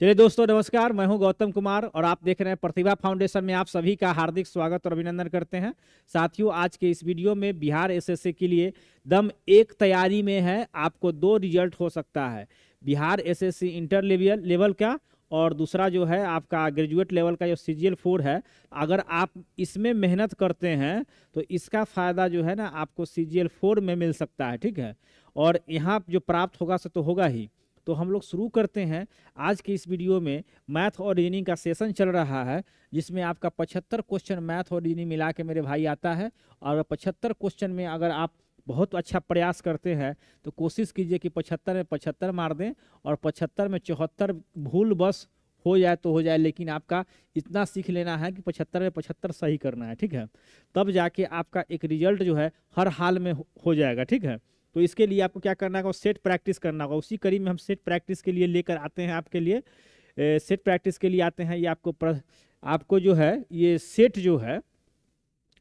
चलिए दोस्तों, नमस्कार। मैं हूं गौतम कुमार और आप देख रहे हैं प्रतिभा फाउंडेशन में। आप सभी का हार्दिक स्वागत और अभिनंदन करते हैं। साथियों, आज के इस वीडियो में बिहार एसएससी के लिए दम एक तैयारी में है। आपको दो रिजल्ट हो सकता है, बिहार एसएससी इंटर लेवल का और दूसरा जो है आपका ग्रेजुएट लेवल का जो सीजीएल 4 है। अगर आप इसमें मेहनत करते हैं तो इसका फ़ायदा जो है ना आपको सीजीएल 4 में मिल सकता है। ठीक है, और यहाँ जो प्राप्त होगा सो तो होगा ही। तो हम लोग शुरू करते हैं। आज के इस वीडियो में मैथ और रीजनिंग का सेशन चल रहा है, जिसमें आपका 75 क्वेश्चन मैथ और रीजनिंग मिला के मेरे भाई आता है। और 75 क्वेश्चन में अगर आप बहुत अच्छा प्रयास करते हैं तो कोशिश कीजिए कि 75 में 75 मार दें और 75 में 74 भूल बस हो जाए तो हो जाए, लेकिन आपका इतना सीख लेना है कि 75 में 75 सही करना है। ठीक है, तब जाके आपका एक रिजल्ट जो है हर हाल में हो जाएगा। ठीक है, तो इसके लिए आपको क्या करना होगा, सेट प्रैक्टिस करना होगा। उसी कड़ी में हम सेट प्रैक्टिस के लिए लेकर आते हैं आपके लिए। सेट प्रैक्टिस के लिए आते हैं। ये आपको जो है ये सेट जो है,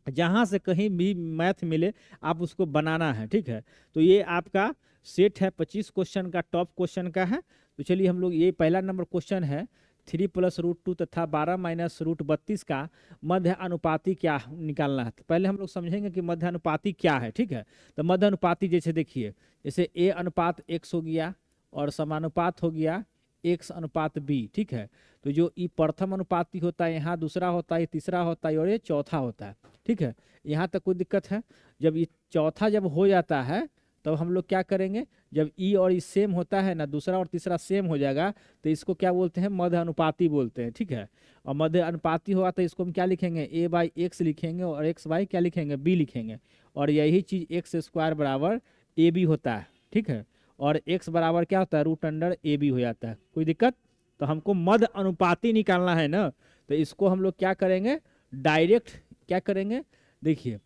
जहाँ से कहीं भी मैथ मिले आप उसको बनाना है। ठीक है, तो ये आपका सेट है 25 क्वेश्चन का, टॉप क्वेश्चन का है। तो चलिए हम लोग, ये पहला नंबर क्वेश्चन है 3 + √2 तथा 12 - √32 का मध्य अनुपाती क्या निकालना है। तो पहले हम लोग समझेंगे कि मध्य अनुपाती क्या है। ठीक है, तो मध्य अनुपाती जैसे देखिए, जैसे A अनुपात X हो गया और समानुपात हो गया X अनुपात B। ठीक है, तो जो ये प्रथम अनुपाती होता है, यहाँ दूसरा होता है, ये तीसरा होता है और ये चौथा होता है। ठीक है, यहाँ तक कोई दिक्कत है। जब ये चौथा जब हो जाता है तब हम लोग क्या करेंगे, जब ई और ई सेम होता है ना, दूसरा और तीसरा सेम हो जाएगा, तो इसको क्या बोलते हैं, मध्य अनुपाती बोलते हैं। ठीक है, और मध्य अनुपाती होगा तो इसको हम क्या लिखेंगे, A/X लिखेंगे और X/, क्या लिखेंगे, B लिखेंगे। और यही चीज X² बराबर AB होता है। ठीक है, और X बराबर क्या होता है, √AB हो जाता है। कोई दिक्कत? तो हमको मध्य अनुपाती निकालना है ना, तो इसको हम लोग क्या करेंगे, डायरेक्ट क्या करेंगे, देखिए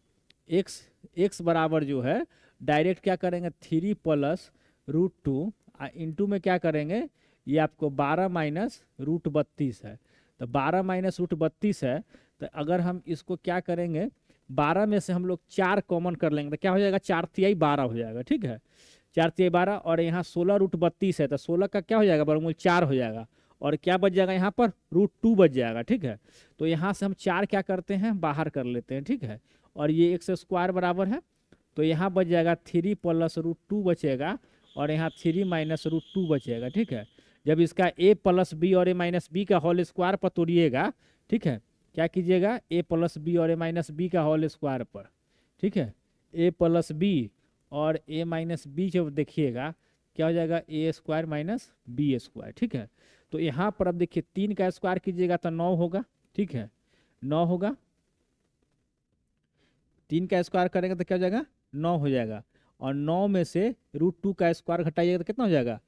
x बराबर जो है डायरेक्ट क्या करेंगे, 3 + √2 इंटू में क्या करेंगे, ये आपको 12 - √32 है। तो 12 - √32 है, तो अगर हम इसको क्या करेंगे, 12 में से हम लोग 4 कॉमन कर लेंगे तो क्या हो जाएगा, 4 × 12 हो जाएगा। ठीक है, 4 × 12 और यहाँ 16 √32 है, तो 16 का क्या हो जाएगा, वर्गमूल 4 हो जाएगा। और क्या बच जाएगा यहाँ पर, √2 बच जाएगा। ठीक है, तो यहाँ से हम 4 क्या करते हैं, बाहर कर लेते हैं। ठीक है, और ये X² बराबर है, तो यहाँ बच जाएगा 3 + √2 बचेगा और यहाँ 3 - √2 बचेगा। ठीक है, जब इसका A + B और A - B का होल स्क्वायर पर तोड़िएगा, ठीक है, क्या कीजिएगा, A + B और A - B का होल स्क्वायर पर। ठीक है, A + B और A - B जब देखिएगा क्या हो जाएगा, A² - B²। ठीक है, तो यहाँ पर अब देखिए 3 का स्क्वायर कीजिएगा तो 9 होगा। ठीक है, 9 होगा, 3 का स्क्वायर करेंगे तो क्या हो जाएगा, 9 हो जाएगा। और 9 में से √2 का स्क्वायर घटाइएगा तो कितना हो जाएगा,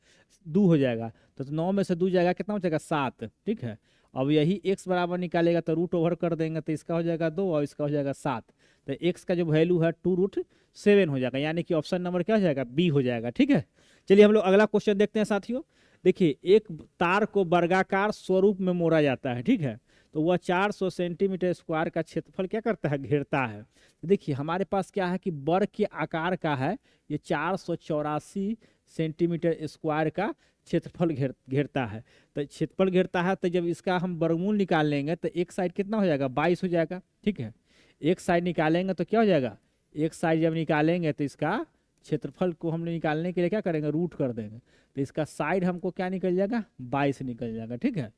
2 हो जाएगा। तो 9 में से 2 जाएगा, कितना हो जाएगा, 7। ठीक है, अब यही x बराबर निकालेगा तो रूट ओवर कर देंगे तो इसका हो जाएगा 2 और इसका हो जाएगा 7। तो x का जो वैल्यू है 2√7 हो जाएगा, यानी कि ऑप्शन नंबर क्या हो जाएगा, बी हो जाएगा। ठीक है, चलिए हम लोग अगला क्वेश्चन देखते हैं साथियों। देखिए, एक तार को वर्गाकार स्वरूप में मोड़ा जाता है। ठीक है, तो वह 400 सेंटीमीटर स्क्वायर का क्षेत्रफल क्या करता है, घेरता है। तो देखिए हमारे पास क्या है कि वर्ग के आकार का है, ये 484 सेंटीमीटर स्क्वायर का क्षेत्रफल घेरता है। तो क्षेत्रफल घेरता है, तो जब इसका हम वर्गमूल निकाल लेंगे तो एक साइड कितना हो जाएगा, 22 हो जाएगा। ठीक है, एक साइड निकालेंगे तो क्या हो जाएगा, एक साइड जब निकालेंगे तो इसका क्षेत्रफल को हम निकालने के लिए क्या करेंगे, रूट कर देंगे। तो इसका साइड हमको क्या निकल जाएगा, 22 निकल जाएगा। ठीक है,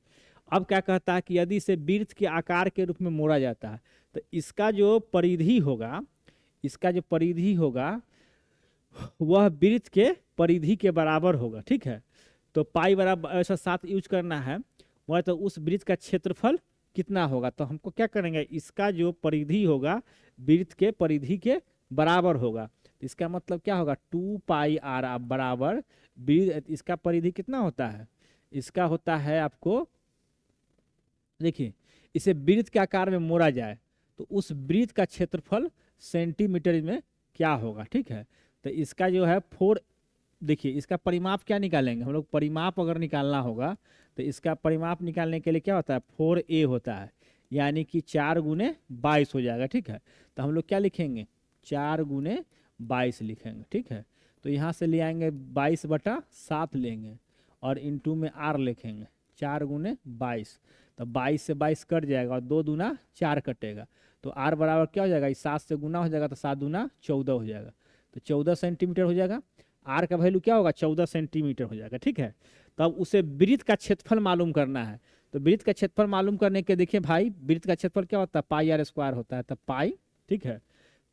अब क्या कहता है कि यदि इसे वृत्त के आकार के रूप में मोड़ा जाता है तो इसका जो परिधि होगा, इसका जो परिधि होगा वह वृत्त के परिधि के बराबर होगा। ठीक है, तो पाई बराबर ऐसा 7 यूज करना है, वह तो उस वृत्त का क्षेत्रफल कितना होगा। तो हमको क्या करेंगे, इसका जो परिधि होगा वृत्त के परिधि के बराबर होगा। इसका मतलब क्या होगा, 2πr बराबर इसका परिधि कितना होता है, इसका होता है आपको, देखिए इसे वृत्त के आकार में मोड़ा जाए तो उस वृत्त का क्षेत्रफल सेंटीमीटर में क्या होगा। ठीक है, तो इसका जो है 4, देखिए इसका परिमाप क्या निकालेंगे हम लोग, परिमाप अगर निकालना होगा तो इसका परिमाप निकालने के लिए क्या होता है, 4a होता है, यानी कि 4 × 22 हो जाएगा। ठीक है, तो हम लोग क्या लिखेंगे, 4 × 22 लिखेंगे। ठीक है, तो यहाँ से ले आएंगे 22/7 लेंगे और इंटू में r लिखेंगे, 4 गुने 22, तो 22 से 22 कट जाएगा और 2 दूना 4 कटेगा, तो r बराबर क्या हो जाएगा, इस 7 से गुना हो जाएगा तो 7 दूना 14 हो जाएगा, तो 14 सेंटीमीटर हो जाएगा। r का वैल्यू क्या होगा, 14 सेंटीमीटर हो जाएगा। ठीक है, तो अब उसे वृत्त का क्षेत्रफल मालूम करना है, तो वृत्त का क्षेत्रफल मालूम करने के देखिए भाई, वृत्त का क्षेत्रफल क्या होता है, पाई r स्क्वायर होता है, तो पाई, ठीक है,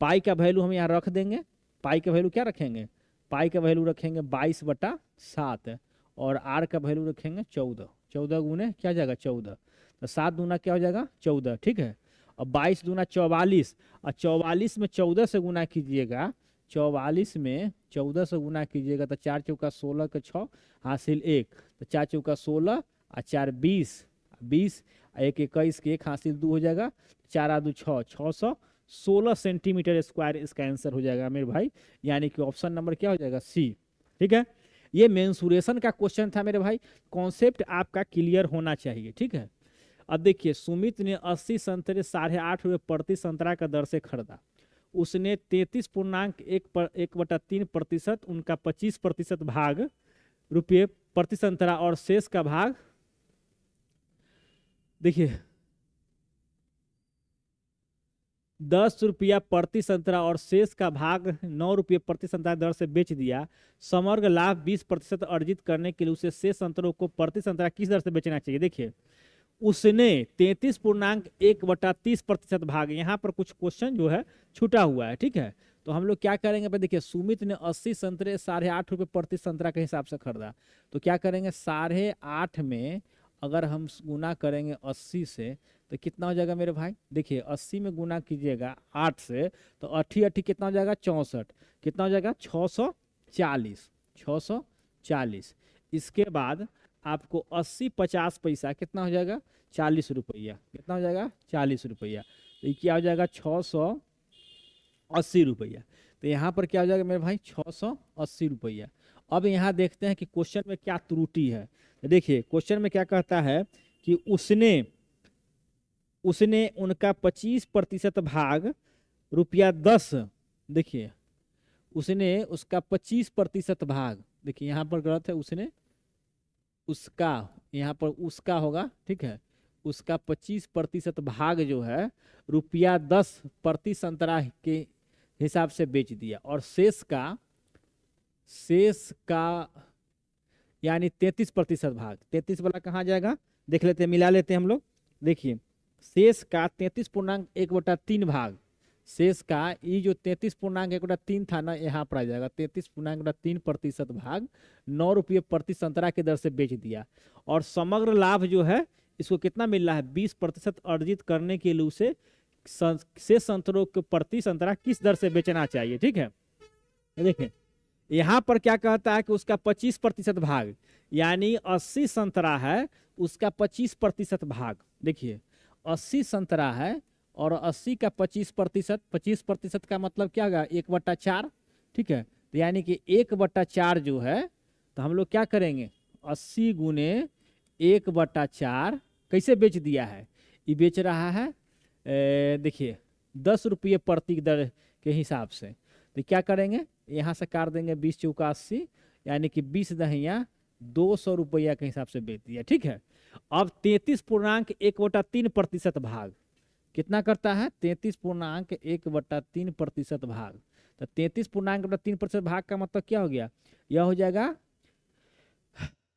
पाई का वैल्यू हम यहाँ रख देंगे, पाई का वैल्यू क्या रखेंगे, पाई का वैल्यू रखेंगे 22/7 और r का वैल्यू रखेंगे 14, 14 गुने क्या जाएगा 14, तो 7 दूना क्या हो जाएगा 14। ठीक है, और 22 दूना 44, और 44 में 14 से गुना कीजिएगा, 44 में 14 से गुना कीजिएगा तो 4 चौका 16 के 6 हासिल 1, तो 4 चौका 16 और 4 20, 20 1 21 के 1 हासिल 2 हो जाएगा, 4 आ 2 6, 616 सेंटीमीटर स्क्वायर इसका आंसर हो जाएगा मेरे भाई, यानी कि ऑप्शन नंबर क्या हो जाएगा सी। ठीक है, ये मेंसुरेशन का क्वेश्चन था मेरे भाई, कॉन्सेप्ट आपका क्लियर होना चाहिए। ठीक है, अब देखिए सुमित ने 80 संतरे 8.5 रुपये प्रति संतरा का दर से खरीदा, उसने 33.1/3% उनका 25% भाग रुपये प्रति संतरा और शेष का भाग, देखिए 10 रुपया प्रति संतरा और शेष का भाग 9 रुपये प्रति संतरा दर से बेच दिया, समग्र लाभ 20% अर्जित करने के लिए उसे शेष संतरों को प्रति संतरा किस दर से बेचना चाहिए। देखिए उसने 33.1/30% भाग, यहाँ पर कुछ क्वेश्चन जो है छूटा हुआ है। ठीक है, तो हम लोग क्या करेंगे भाई, देखिए सुमित ने 80 संतरे 8.5 रुपये प्रति संतरा के हिसाब से खरीदा, तो क्या करेंगे 8.5 में अगर हम गुना करेंगे 80 से तो कितना हो जाएगा मेरे भाई, देखिए 80 में गुना कीजिएगा 8 से तो 8 कितना हो जाएगा 64, कितना हो जाएगा 640, 640। इसके बाद आपको 80 50 पैसा कितना हो जाएगा 40 रुपया, कितना हो जाएगा 40 रुपया, तो ये क्या हो जाएगा 680 रुपया, तो यहाँ पर क्या हो जाएगा मेरे भाई 680 रुपया। अब यहाँ देखते हैं कि क्वेश्चन में क्या त्रुटि है। देखिए क्वेश्चन में क्या कहता है कि उसने उनका 25% भाग ₹10, देखिए उसने उसका 25% भाग, देखिए यहाँ पर गलत है, उसने उसका, यहाँ पर उसका होगा। ठीक है, उसका 25% भाग जो है ₹10 प्रति संतरा के हिसाब से बेच दिया और शेष का यानी 33% भाग, 33 वाला कहाँ जाएगा देख लेते हैं, मिला लेते हैं हम लोग। देखिए शेष का 33.1/3 भाग, शेष का ये जो 33.1/3 था ना, यहाँ पर आ जाएगा 33.3% भाग 9 रुपये प्रति संतरा के दर से बेच दिया और समग्र लाभ जो है इसको कितना मिल रहा है 20% अर्जित करने के लिए उसे शेष संतरों के प्रति संतरा किस दर से बेचना चाहिए। ठीक है, देखें यहाँ पर क्या कहता है कि उसका 25% भाग, यानी 80 संतरा है उसका 25% भाग, देखिए 80 संतरा है और 80 का 25% का मतलब क्या होगा 1/4। ठीक है, तो यानी कि 1/4 जो है, तो हम लोग क्या करेंगे 80 गुने 1/4 कैसे बेच दिया है, ये बेच रहा है देखिए 10 रुपये प्रति दर के हिसाब से, तो क्या करेंगे यहाँ से काट देंगे 20 चौका 80, यानी कि 20 दहिया 200 रुपया के हिसाब से बेच दिया। ठीक है, अब 33.1/3% भाग कितना करता है 33.1/3% भाग, तो 33.1/3% भाग का मतलब क्या हो गया, यह हो जाएगा,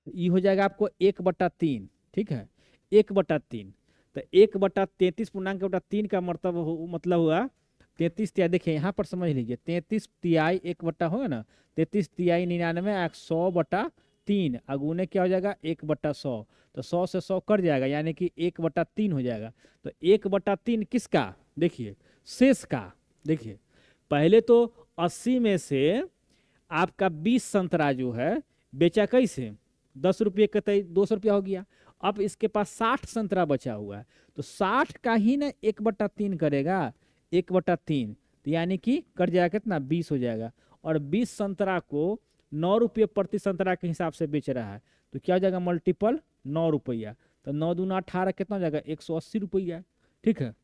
ये हो जाएगा आपको 1/3। ठीक है, 1/3, तो 1/33.3 का मतलब हुआ 33 तिहाई। देखिए यहाँ पर समझ लीजिए 33 तिहाई 1 होगा ना, 33 तिहाई 99 100/3 अगुने क्या हो जाएगा 1/100, तो 100 से 100 कट जाएगा यानी कि 1/3 हो जाएगा। तो 1/3 किसका, देखिए शेष का। देखिए पहले तो 80 में से आपका 20 संतरा जो है बेचा कैसे 10 रुपये का 200 रुपया हो गया। अब इसके पास 60 संतरा बचा हुआ है, तो 60 का ही ना 1/3 करेगा, 1/3, तो यानी कि कट जाएगा कितना 20 हो जाएगा, और 20 संतरा को 9 रुपये प्रति संतरा के हिसाब से बेच रहा है, तो क्या हो जाएगा मल्टीपल 9 रुपया, तो 9 दूना 18 कितना हो जाएगा 180 रुपया। ठीक है,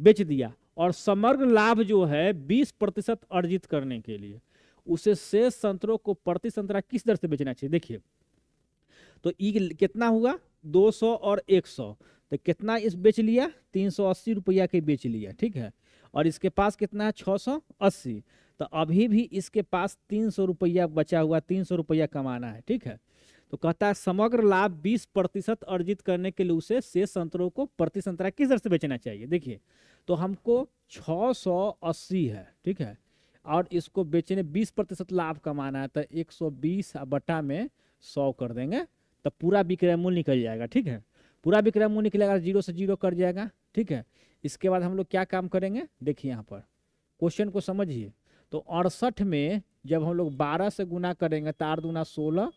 बेच दिया और समग्र लाभ जो है 20% अर्जित करने के लिए उसे शेष संतरों को प्रति संतरा किस दर से बेचना चाहिए। देखिए तो ई कितना हुआ 200 और 100, तो कितना इस बेच लिया, 380 रुपया के बेच लिया, ठीक है। और इसके पास कितना है, 680, तो अभी भी इसके पास 300 रुपया बचा हुआ, 300 रुपया कमाना है, ठीक है। तो कहता है समग्र लाभ 20% अर्जित करने के लिए उसे शेष संतरों को प्रति संतरा किस दर से बेचना चाहिए। देखिए, तो हमको 680 है, ठीक है, और इसको बेचने 20% लाभ कमाना है, तो 120 बटा में 100 कर देंगे, तो पूरा विक्रय मूल्य निकल जाएगा, ठीक है। पूरा विक्रय मूल्य निकलेगा, 0 से 0 कर जाएगा, ठीक है। इसके बाद हम लोग क्या काम करेंगे, देखिए यहाँ पर क्वेश्चन को समझिए। तो 68 में जब हम लोग 12 से गुना करेंगे तो 8 दूना 16,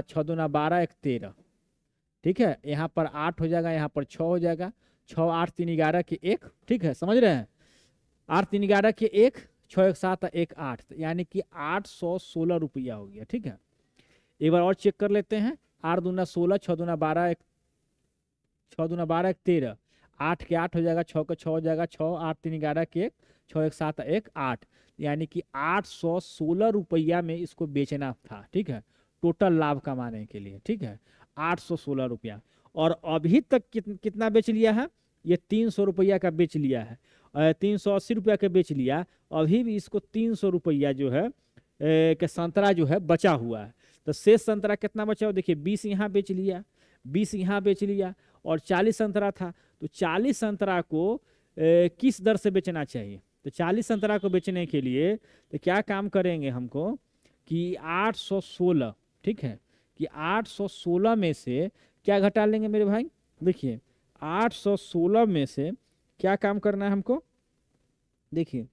6 दूना 12, 1 13, ठीक है। यहाँ पर 8 हो जाएगा, यहाँ पर 6 हो जाएगा, 6 8 3 11 के 1, ठीक है, समझ रहे हैं। 8 3 11 के 1, 6 1 7 1 8, यानी कि 816 रुपया हो गया, ठीक है। एक बार और चेक कर लेते हैं। 8 दूना 16, 6 दूना 12, 6 दूना 12 1 13, 8 के 8 हो जाएगा, 6 का 6 हो जाएगा, 6 8 3 11 के 1, 6 1 7 1 8, यानी कि 816 रुपया में इसको बेचना था, ठीक है, टोटल लाभ कमाने के लिए, ठीक है, 816 रुपया। और अभी तक कितना बेच लिया है, ये 300 रुपया का बेच लिया है, 380 रुपया का बेच लिया। अभी भी इसको 300 रुपया जो है के संतरा जो है बचा हुआ है। तो शेष संतरा कितना बचा हो, देखिए 20 यहाँ बेच लिया, 20 यहाँ बेच लिया, और 40 संतरा था, तो 40 संतरा को किस दर से बेचना चाहिए। तो 40 संतरा को बेचने के लिए तो क्या काम करेंगे हमको कि 816, ठीक है, कि 816 में से क्या घटा लेंगे मेरे भाई। देखिए 816 में से क्या काम करना है हमको, देखिए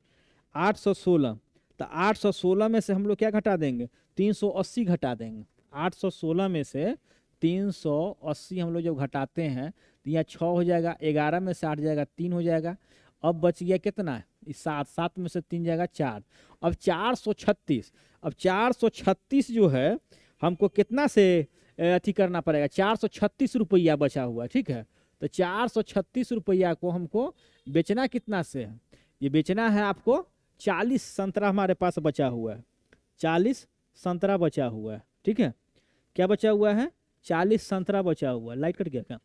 816, तो 816 में से हम लोग क्या घटा देंगे, 380 घटा देंगे। 816 में से 380 हम लोग जब घटाते हैं तो यहाँ 6 हो जाएगा, 11 में से 8 जाएगा, 3 हो जाएगा। अब बच गया कितना है, 7, 7 में से 3 जाएगा 4, अब 436। अब 436 जो है हमको कितना से अथी करना पड़ेगा, 436 रुपया बचा हुआ, ठीक है। तो 436 रुपया को हमको बेचना कितना से है, ये बेचना है आपको 40 संतरा हमारे पास बचा हुआ है, 40 संतरा बचा हुआ है, ठीक है। क्या बचा हुआ है, 40 संतरा बचा हुआ है। लाइट कट गया क्या,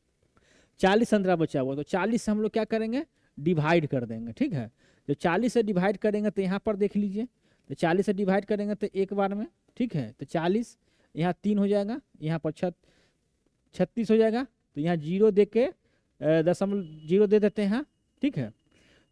40 संतरा बचा हुआ, तो 40 से हम लोग क्या करेंगे, डिवाइड कर देंगे, ठीक है। तो 40 से डिवाइड करेंगे तो यहाँ पर देख लीजिए, तो 40 से डिवाइड करेंगे तो एक बार में, ठीक है। तो 40 यहाँ 3 हो जाएगा, यहाँ पर 36 हो जाएगा, तो यहाँ 0 दे के 0 दे देते हैं, ठीक है।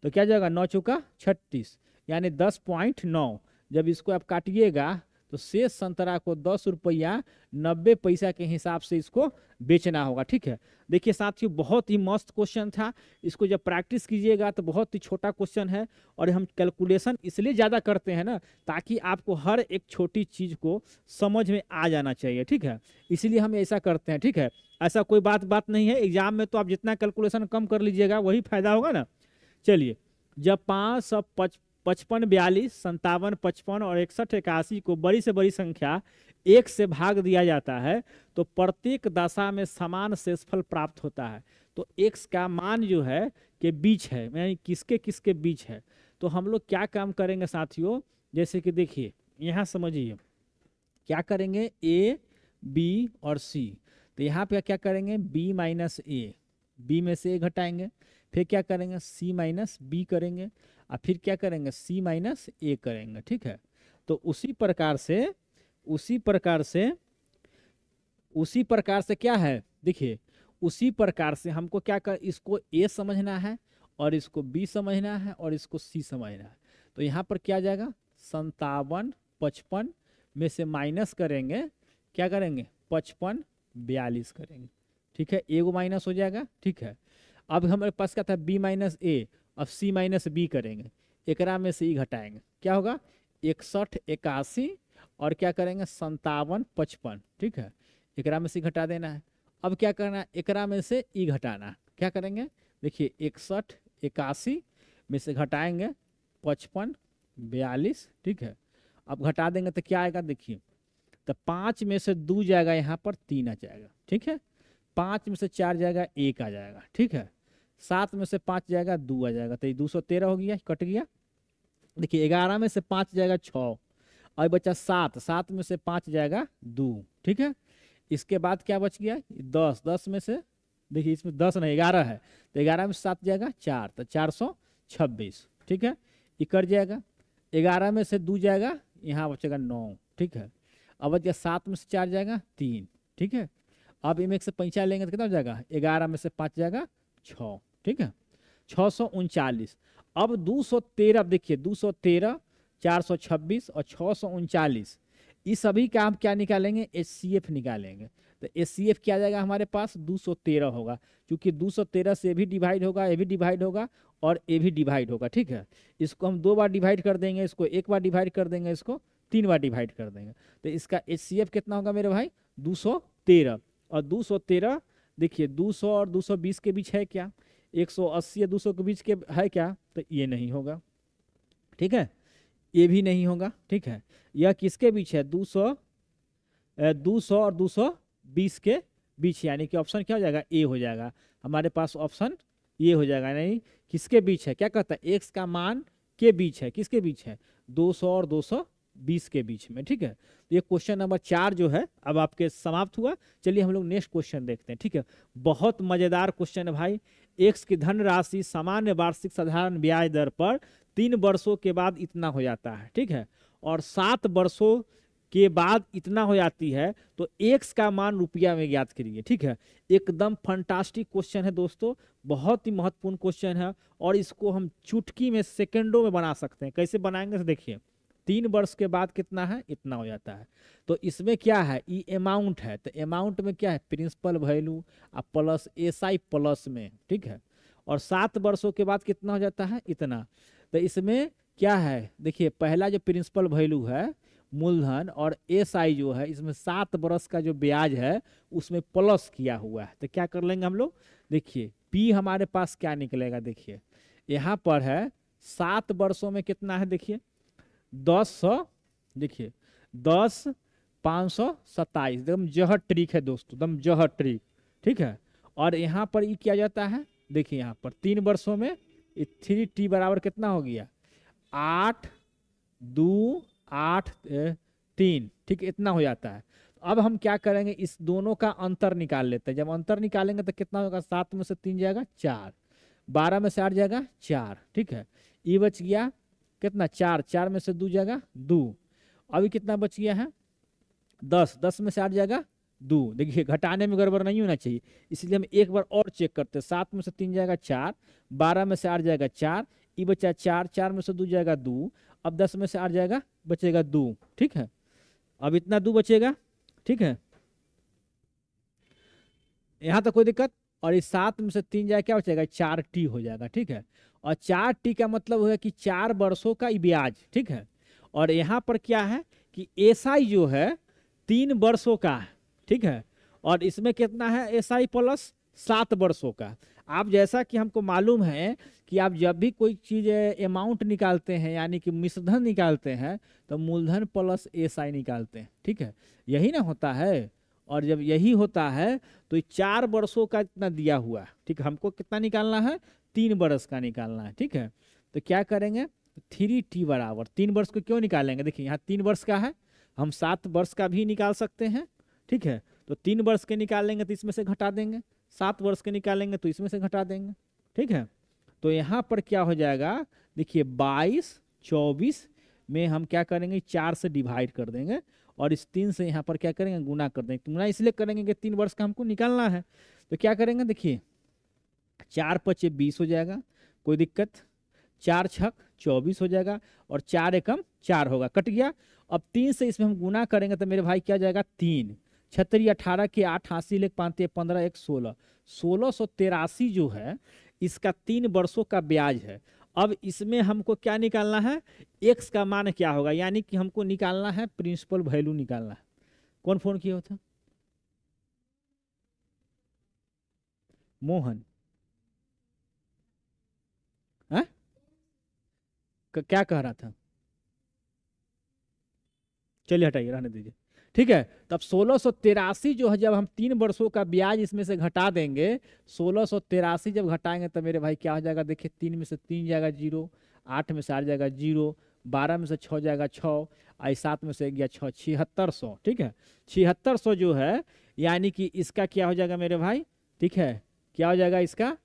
तो क्या जाएगा, 9 चौका 36, यानी 10.9। जब इसको आप काटिएगा तो शेष संतरा को 10 रुपया 90 पैसा के हिसाब से इसको बेचना होगा, ठीक है। देखिए साथियों, बहुत ही मस्त क्वेश्चन था। इसको जब प्रैक्टिस कीजिएगा तो बहुत ही छोटा क्वेश्चन है, और हम कैलकुलेशन इसलिए ज़्यादा करते हैं ना, ताकि आपको हर एक छोटी चीज़ को समझ में आ जाना चाहिए, ठीक है। इसीलिए हम ऐसा करते हैं, ठीक है। ऐसा कोई बात नहीं है, एग्जाम में तो आप जितना कैलकुलेशन कम कर लीजिएगा वही फायदा होगा ना। चलिए, जब 555, 42, 57, 55 और 61, 81 को बड़ी से बड़ी संख्या 1 से भाग दिया जाता है तो प्रत्येक दशा में समान शेषफल प्राप्त होता है। तो x का मान जो है के बीच है, यानी किसके किसके बीच है। तो हम लोग क्या काम करेंगे साथियों, जैसे कि देखिए यहाँ समझिए, क्या करेंगे, a, b और c। तो यहाँ पे क्या करेंगे, b माइनस ए, b में से a घटाएंगे, फिर क्या करेंगे, c माइनस बी करेंगे, और फिर क्या करेंगे, c माइनस ए करेंगे, ठीक है। तो उसी प्रकार से क्या है, देखिए उसी प्रकार से हमको क्या कर, इसको a समझना है, और इसको b समझना है, और इसको c समझना है। तो यहाँ पर क्या जाएगा, 57, 55 में से माइनस करेंगे, क्या करेंगे, 55, 42 करेंगे, ठीक है। एगो माइनस हो जाएगा, ठीक है। अब हमारे पास क्या था, b माइनस ए, अब c माइनस बी करेंगे, एकरा में से ई घटाएंगे, क्या होगा, 61, 81, और क्या करेंगे, 57, 55, ठीक है। एकरा में से घटा देना है। अब क्या करना है, एकरा में से ई घटाना है, क्या करेंगे, देखिए 61, 81 में से घटाएंगे 55, 42, ठीक है। अब घटा देंगे तो क्या आएगा, देखिए तो 5 में से 2 जाएगा, यहाँ पर 3 आ जाएगा, ठीक है। 5 में से 4 जाएगा, 1 आ जाएगा, ठीक है। 7 में से 5 जाएगा, 2 आ जाएगा, तो ये 213 हो गया, कट गया। देखिए 11 में से 5 जाएगा 6, और बचा 7, 7 में से 5 जाएगा 2, ठीक है। इसके बाद क्या बच गया 10, 10 में से देखिए इसमें 10 नहीं 11 है, तो 11 में 7 जाएगा 4, तो 426, ठीक है। ये कट जाएगा, 11 में से 2 जाएगा, यहाँ बचेगा 9, ठीक है। अब बच गया 7 में से 4 जाएगा 3, ठीक है। अब इमें से 5 लेंगे तो कितना हो जाएगा, 11 में से 5 जाएगा 6, ठीक है, 639। अब 213, अब देखिए 213, 426 और 639, इस सभी का हम क्या निकालेंगे, HCF निकालेंगे। तो HCF क्या आ जाएगा हमारे पास 213 होगा, क्योंकि 213 से भी डिवाइड होगा, ये भी डिवाइड होगा और ये भी डिवाइड होगा, ठीक है। इसको हम 2 बार डिवाइड कर देंगे, इसको 1 बार डिवाइड कर देंगे, इसको 3 बार डिवाइड कर देंगे। तो इसका HCF कितना होगा मेरे भाई 213। और 213 देखिए 200 और 220 के बीच है क्या, 180 या 200 के बीच के है क्या, तो ये नहीं होगा, ठीक है, ये भी नहीं होगा, ठीक है। यह किसके बीच है 200 और 220 के बीच, यानी कि ऑप्शन क्या हो जाएगा, ए हो जाएगा हमारे पास, ऑप्शन ये हो जाएगा। नहीं किसके बीच है, क्या कहता है, एक्स का मान के बीच है, किसके बीच है 200 और 220 के बीच में, ठीक है। तो ये क्वेश्चन नंबर 4 जो है अब आपके समाप्त हुआ। चलिए हम लोग नेक्स्ट क्वेश्चन देखते हैं, ठीक है। बहुत मजेदार क्वेश्चन है भाई। एक्स की धनराशि सामान्य वार्षिक साधारण ब्याज दर पर 3 वर्षों के बाद इतना हो जाता है, ठीक है, और 7 वर्षों के बाद इतना हो जाती है, तो एक्स का मान रुपया में ज्ञात करिए, ठीक है। एकदम फंटास्टिक क्वेश्चन है दोस्तों, बहुत ही महत्वपूर्ण क्वेश्चन है, और इसको हम चुटकी में सेकंडों में बना सकते हैं। कैसे बनाएंगे तो देखिए 3 वर्ष के बाद कितना है, इतना हो जाता है। तो इसमें क्या है, ये अमाउंट है, तो अमाउंट में क्या है principal value plus SI plus में, ठीक है। और 7 वर्षों के बाद कितना हो जाता है, इतना। तो इसमें क्या है देखिए, पहला जो प्रिंसिपल वैल्यू है मूलधन, और SI जो है इसमें 7 वर्ष का जो ब्याज है उसमें प्लस किया हुआ है। तो क्या कर लेंगे हम लोग, देखिए P हमारे पास क्या निकलेगा, देखिए यहाँ पर है 7 वर्षों में कितना है, देखिए 10, देखिए 10 527, एकदम जहर ट्रिक है दोस्तों, एकदम जहर ट्रिक, ठीक है। और यहाँ पर ये किया जाता है, देखिए यहाँ पर 3 वर्षों में 3T बराबर कितना हो गया 8 2 8 3, ठीक है, इतना हो जाता है। अब हम क्या करेंगे, इस दोनों का अंतर निकाल लेते हैं। जब अंतर निकालेंगे तो कितना होगा, 7 में से 3 जाएगा 4, 12 में से 8 जाएगा 4, ठीक है। ये बच गया कितना 4, 4 में से 2 जाएगा 2, अभी कितना बच गया है 10, 10 में से 8 जाएगा 2। देखिए घटाने में गड़बड़ नहीं होना चाहिए, इसलिए हम एक बार और चेक करते हैं। 7 में से 3 जाएगा 4, 12 में से 8 जाएगा 4, ये बचा 4, 4 में से 2 जाएगा 2, अब 10 में से 8 जाएगा बचेगा 2, ठीक है। अब इतना 2 बचेगा, ठीक है, यहाँ तक कोई दिक्कत। और इस 7 में से 3 जाएगा क्या बचेगा 4T हो जाएगा, ठीक है। और 4T का मतलब हुआ कि 4 वर्षों का ब्याज, ठीक है। और यहाँ पर क्या है कि SI जो है 3 वर्षों का है, ठीक है, और इसमें कितना है SI प्लस 7 वर्षों का। आप जैसा कि हमको मालूम है कि आप जब भी कोई चीज़ अमाउंट निकालते हैं, यानी कि मिश्रधन निकालते हैं, तो मूलधन प्लस SI निकालते हैं, ठीक है, यही ना होता है। और जब यही होता है तो 4 वर्षों का इतना दिया हुआ है, ठीक है, हमको कितना निकालना है 3 वर्ष का निकालना है, ठीक है। तो क्या करेंगे 3T बराबर 3 वर्ष को क्यों निकालेंगे, देखिए यहाँ 3 वर्ष का है, हम 7 वर्ष का भी निकाल सकते हैं, ठीक है। तो 3 वर्ष के निकालेंगे तो इसमें से घटा देंगे, 7 वर्ष के निकालेंगे तो इसमें से घटा देंगे, ठीक है। तो यहाँ पर क्या हो जाएगा, देखिए 22 24 में हम क्या करेंगे 4 से डिवाइड कर देंगे, और इस 3 से यहाँ पर क्या करेंगे गुना कर देंगे। गुना इसलिए करेंगे कि 3 वर्ष का हमको निकालना है। तो क्या करेंगे, देखिए 4 5 20 हो जाएगा, कोई दिक्कत, 4 6 24 हो जाएगा, और 4 एकम 4 होगा, कट गया। अब 3 से इसमें हम गुना करेंगे तो मेरे भाई क्या जाएगा 3 छतरी 18 के 8 80 लेख 5 15 1 16, 1683 जो है इसका 3 वर्षों का ब्याज है। अब इसमें हमको क्या निकालना है, एक्स का मान क्या होगा, यानी कि हमको निकालना है प्रिंसिपल वैल्यू निकालना है। कौन फोन किया था, मोहन, है? क्या कह रहा था, चलिए हटाइए, रहने दीजिए, ठीक है। तब 1683 जो है, जब हम 3 वर्षों का ब्याज इसमें से घटा देंगे, 1683 जब घटाएंगे तो मेरे भाई क्या हो जाएगा, देखिए 3 में से 3 जाएगा 0, 8 में से 8 जाएगा 0, 12 में से 6 जाएगा 6, आई 7 में से 1 गया 6, 7600, ठीक है। 7600 जो है यानी कि इसका क्या हो जाएगा मेरे भाई, ठीक है, क्या हो जाएगा इसका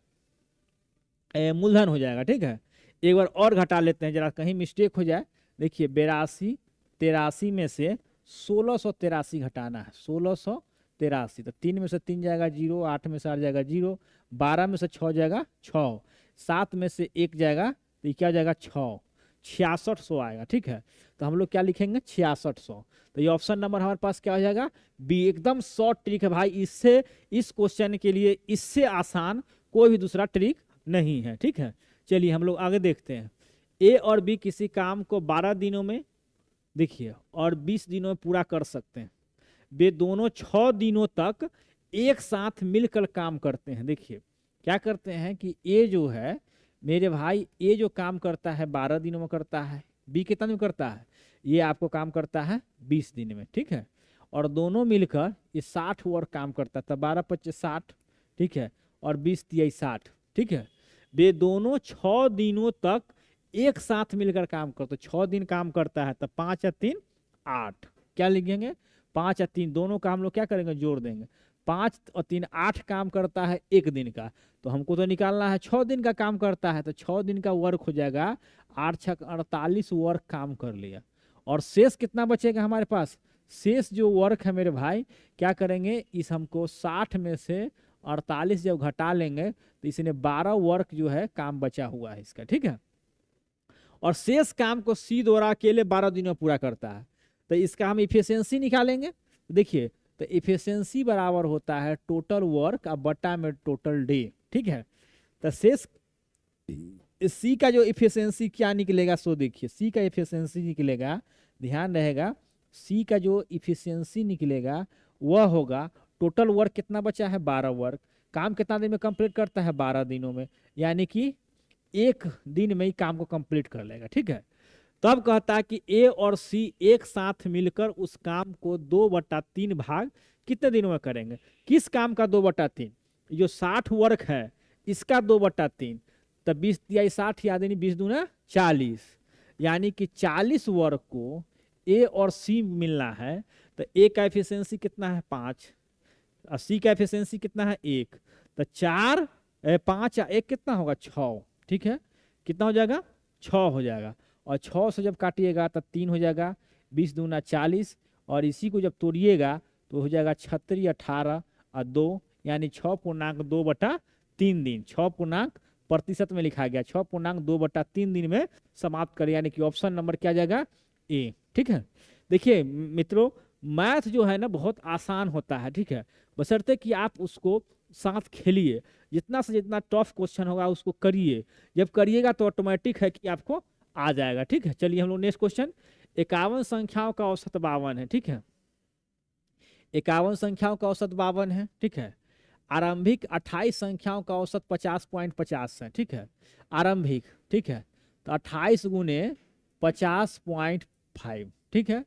मूलधन हो जाएगा, ठीक है। एक बार और घटा लेते हैं जरा कहीं मिस्टेक हो जाए। देखिए 82 83 में से 1683 घटाना है, 1683, तो 3 में से 3 जाएगा 0, 8 में से 8 जाएगा 0, 12 में से 6 जाएगा 6, 7 में से 1 जाएगा तो ये क्या हो जाएगा 6, 6600 आएगा, ठीक है। तो हम लोग क्या लिखेंगे 6600। तो ये ऑप्शन नंबर हमारे पास क्या हो जाएगा बी। एकदम शॉर्ट ट्रिक है भाई, इससे इस क्वेश्चन के लिए इससे आसान कोई भी दूसरा ट्रिक नहीं है, ठीक है। चलिए हम लोग आगे देखते हैं। ए और बी किसी काम को 12 दिनों में देखिए और 20 दिनों में पूरा कर सकते हैं। वे दोनों 6 दिनों तक एक साथ मिलकर काम करते हैं। देखिए क्या करते हैं कि ए जो है मेरे भाई, ए जो काम करता है 12 दिनों में करता है, बी कितना में करता है, ये आपको काम करता है 20 दिन में, ठीक है। और दोनों मिलकर ये 60 वर्क काम करता है, 12 25 60, ठीक है, और 20 तिया 60, ठीक है। वे दोनों 6 दिनों तक एक साथ मिलकर काम करते, 6 दिन काम करता है, तो 5 या 3 8, क्या लिखेंगे 5 या 3, दोनों का हम लोग क्या करेंगे जोड़ देंगे, 5 और 3 8 काम करता है एक दिन का, तो हमको तो निकालना है 6 दिन का काम करता है, तो 6 दिन का वर्क हो जाएगा 8 6 48 वर्क काम कर लिया। और शेष कितना बचेगा हमारे पास, शेष जो वर्क है मेरे भाई क्या करेंगे, इस हमको 60 में से 48 जब घटा लेंगे तो इसने 12 वर्क जो है काम बचा हुआ है इसका, ठीक है। और शेष काम को सी द्वारा अकेले 12 दिनों में पूरा करता है, तो इसका हम इफिशियंसी निकालेंगे। देखिए तो इफिशियंसी बराबर होता है टोटल वर्क अब बटा में टोटल डे, ठीक है। तो शेष सी का जो इफिशियंसी क्या निकलेगा, सो देखिए सी का इफिशियंसी निकलेगा, ध्यान रहेगा सी का जो इफिशियंसी निकलेगा वह होगा टोटल वर्क कितना बचा है 12 वर्क, काम कितना दिन में कंप्लीट करता है 12 दिनों में, यानी कि एक दिन में ही काम को कंप्लीट कर लेगा, ठीक है। तब कहता है कि ए और सी एक साथ मिलकर उस काम को 2/3 भाग कितने दिनों में करेंगे। किस काम का 2/3, जो 60 वर्क है इसका 2/3, तो 20 या 60 याद नहीं, 20 दूना 40, यानी कि 40 वर्क को ए और सी मिलना है। तो ए का एफिशिएंसी कितना है 5 और सी का एफिशिएंसी कितना है 1, तो 4 5 या 1 कितना होगा 6, ठीक है। कितना हो जाएगा 6 हो जाएगा, और 6 से जब काटिएगा तब 3 हो जाएगा, 20 दूना 40, और इसी को जब तोड़िएगा तो हो जाएगा 36 18 और 2, यानी 6.2/3 दिन, 6 पूर्णांक प्रतिशत में लिखा गया, 6.2/3 दिन में समाप्त करें, यानी कि ऑप्शन नंबर क्या जाएगा ए, ठीक है। देखिए मित्रों मैथ जो है ना बहुत आसान होता है, ठीक है, बशर्ते कि आप उसको साथ खेलिए, जितना से जितना टफ क्वेश्चन होगा उसको करिए, जब करिएगा तो ऑटोमेटिक है कि आपको आ जाएगा, ठीक है। चलिए हम लोग नेक्स्ट क्वेश्चन, 51 संख्याओं का औसत 52 है, ठीक है। 51 संख्याओं का औसत 52 है, ठीक है। आरंभिक 28 संख्याओं का औसत 50.50 है, ठीक है, आरंभिक, ठीक है। तो 28 गुने 50.5, ठीक है।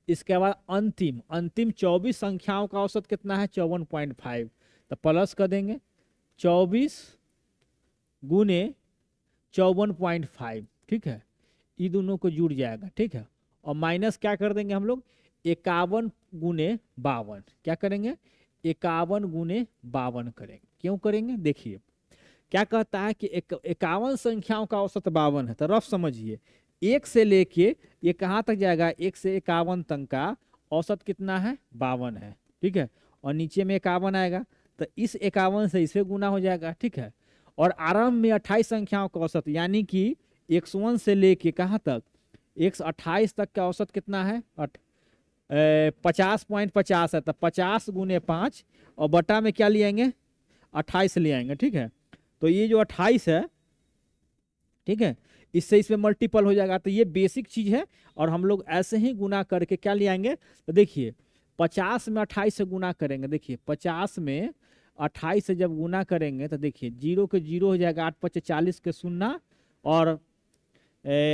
इसके बाद अंतिम 24 संख्याओं का औसत कितना है 54.5, तो प्लस कर देंगे 24 गुने 54.5, ठीक है, ये दोनों को जुड़ जाएगा, ठीक है। और माइनस क्या कर देंगे हम लोग 51 गुने 52, क्या करेंगे 51 गुने 52 करेंगे, क्यों करेंगे देखिए क्या कहता है कि 51 संख्याओं का औसत 52 है, तो रफ समझिए 1 से लेके ये कहाँ तक जाएगा, 1 से 51 तक का औसत कितना है 52 है, ठीक है, और नीचे में 51 आएगा, तो इस 51 से इसे गुना हो जाएगा, ठीक है। और आरंभ में 28 संख्याओं का औसत, यानी कि 101 से लेके कहाँ तक 128 तक का औसत कितना है 50.50 है, तो 50 गुने 5 और बटा में क्या ले आएंगे 28 ले आएंगे, ठीक है। तो ये जो 28 है, ठीक है, इससे इसमें मल्टीपल हो जाएगा, तो ये बेसिक चीज है, और हम लोग ऐसे ही गुना करके क्या ले आएंगे, तो देखिए 50 में 28 से गुना करेंगे, देखिए 50 में 28 से जब गुना करेंगे तो देखिए 0 के 0 हो जाएगा, 8 5 40 के 0, और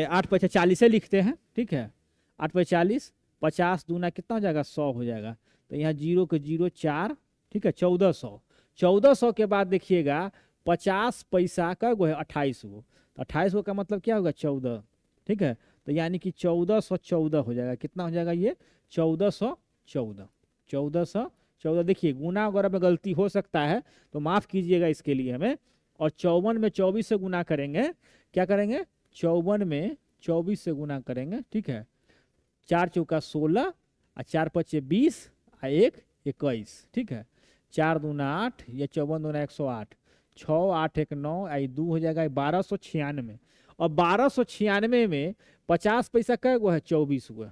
8 5 40 लिखते हैं, ठीक है, 8 5 40, 50 दूना कितना हो जाएगा 100 हो जाएगा, तो यहाँ 0 के 0 4, ठीक है, 1400 के बाद देखिएगा 50 पैसा का गो है 28 गो, तो 28 गो का मतलब क्या होगा 14, ठीक है, तो यानी कि 1414 हो जाएगा। कितना हो जाएगा ये? 1414। 1414। देखिए गुना वगैरह में गलती हो सकता है तो माफ कीजिएगा इसके लिए हमें। और 54 में 24 से गुना करेंगे। क्या करेंगे? 54 में 24 से गुना करेंगे, ठीक है। 4 चौका 16 और 4 पचे 20 और 1 21, ठीक है। 4 दूना 8, या 54 दूना 108, 6 8 1 9, आई 2 हो जाएगा 1296। और 1296 में 50 पैसा कै गो है? 24 गो है।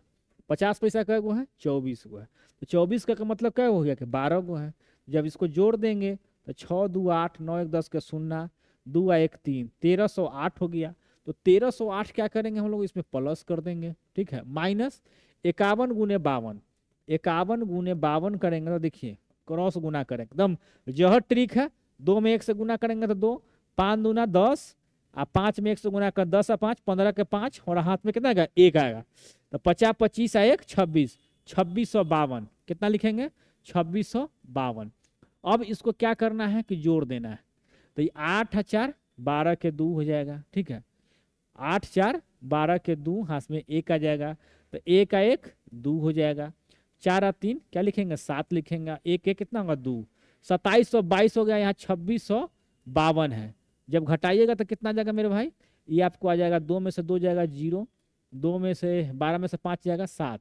50 पैसा कै गो है? 24 गो है। तो 24 का मतलब क्या हो गया कि 12 गो है। जब इसको जोड़ देंगे तो 6 2 8, 9 1 10 के 0, 2 1 3, 1308 हो गया। तो 1308 क्या करेंगे हम लोग? इसमें प्लस कर देंगे, ठीक है। माइनस 51 गुने 52, 51 गुने 52 करेंगे तो देखिए क्रॉस गुना करेंगे, एकदम जहर ट्रिक है। 2 में 1 से गुना करेंगे तो 2, 5 दूना 10, और 5 में 1 से गुना कर 10 और 5, 15 के 5, और हाथ में कितना आएगा? 1 आएगा। तो 50 25 और 1 26, 2652। कितना लिखेंगे? 2652। अब इसको क्या करना है कि जोड़ देना है। तो ये 8 और 4 12 के 2 हो जाएगा, ठीक है। 8 4 12 के 2, हाथ में 1 आ जाएगा। तो 1 का 1 2 हो जाएगा। 4 और 3 क्या लिखेंगे? 7 लिखेंगे। 1 1 कितना होगा? 2, 2722 हो गया। यहाँ 2652 है। जब घटाइएगा तो कितना आ जाएगा मेरे भाई? ये आपको आ जाएगा 2 में से 2 जाएगा 0, 2 में से 12 में से 5 जाएगा 7,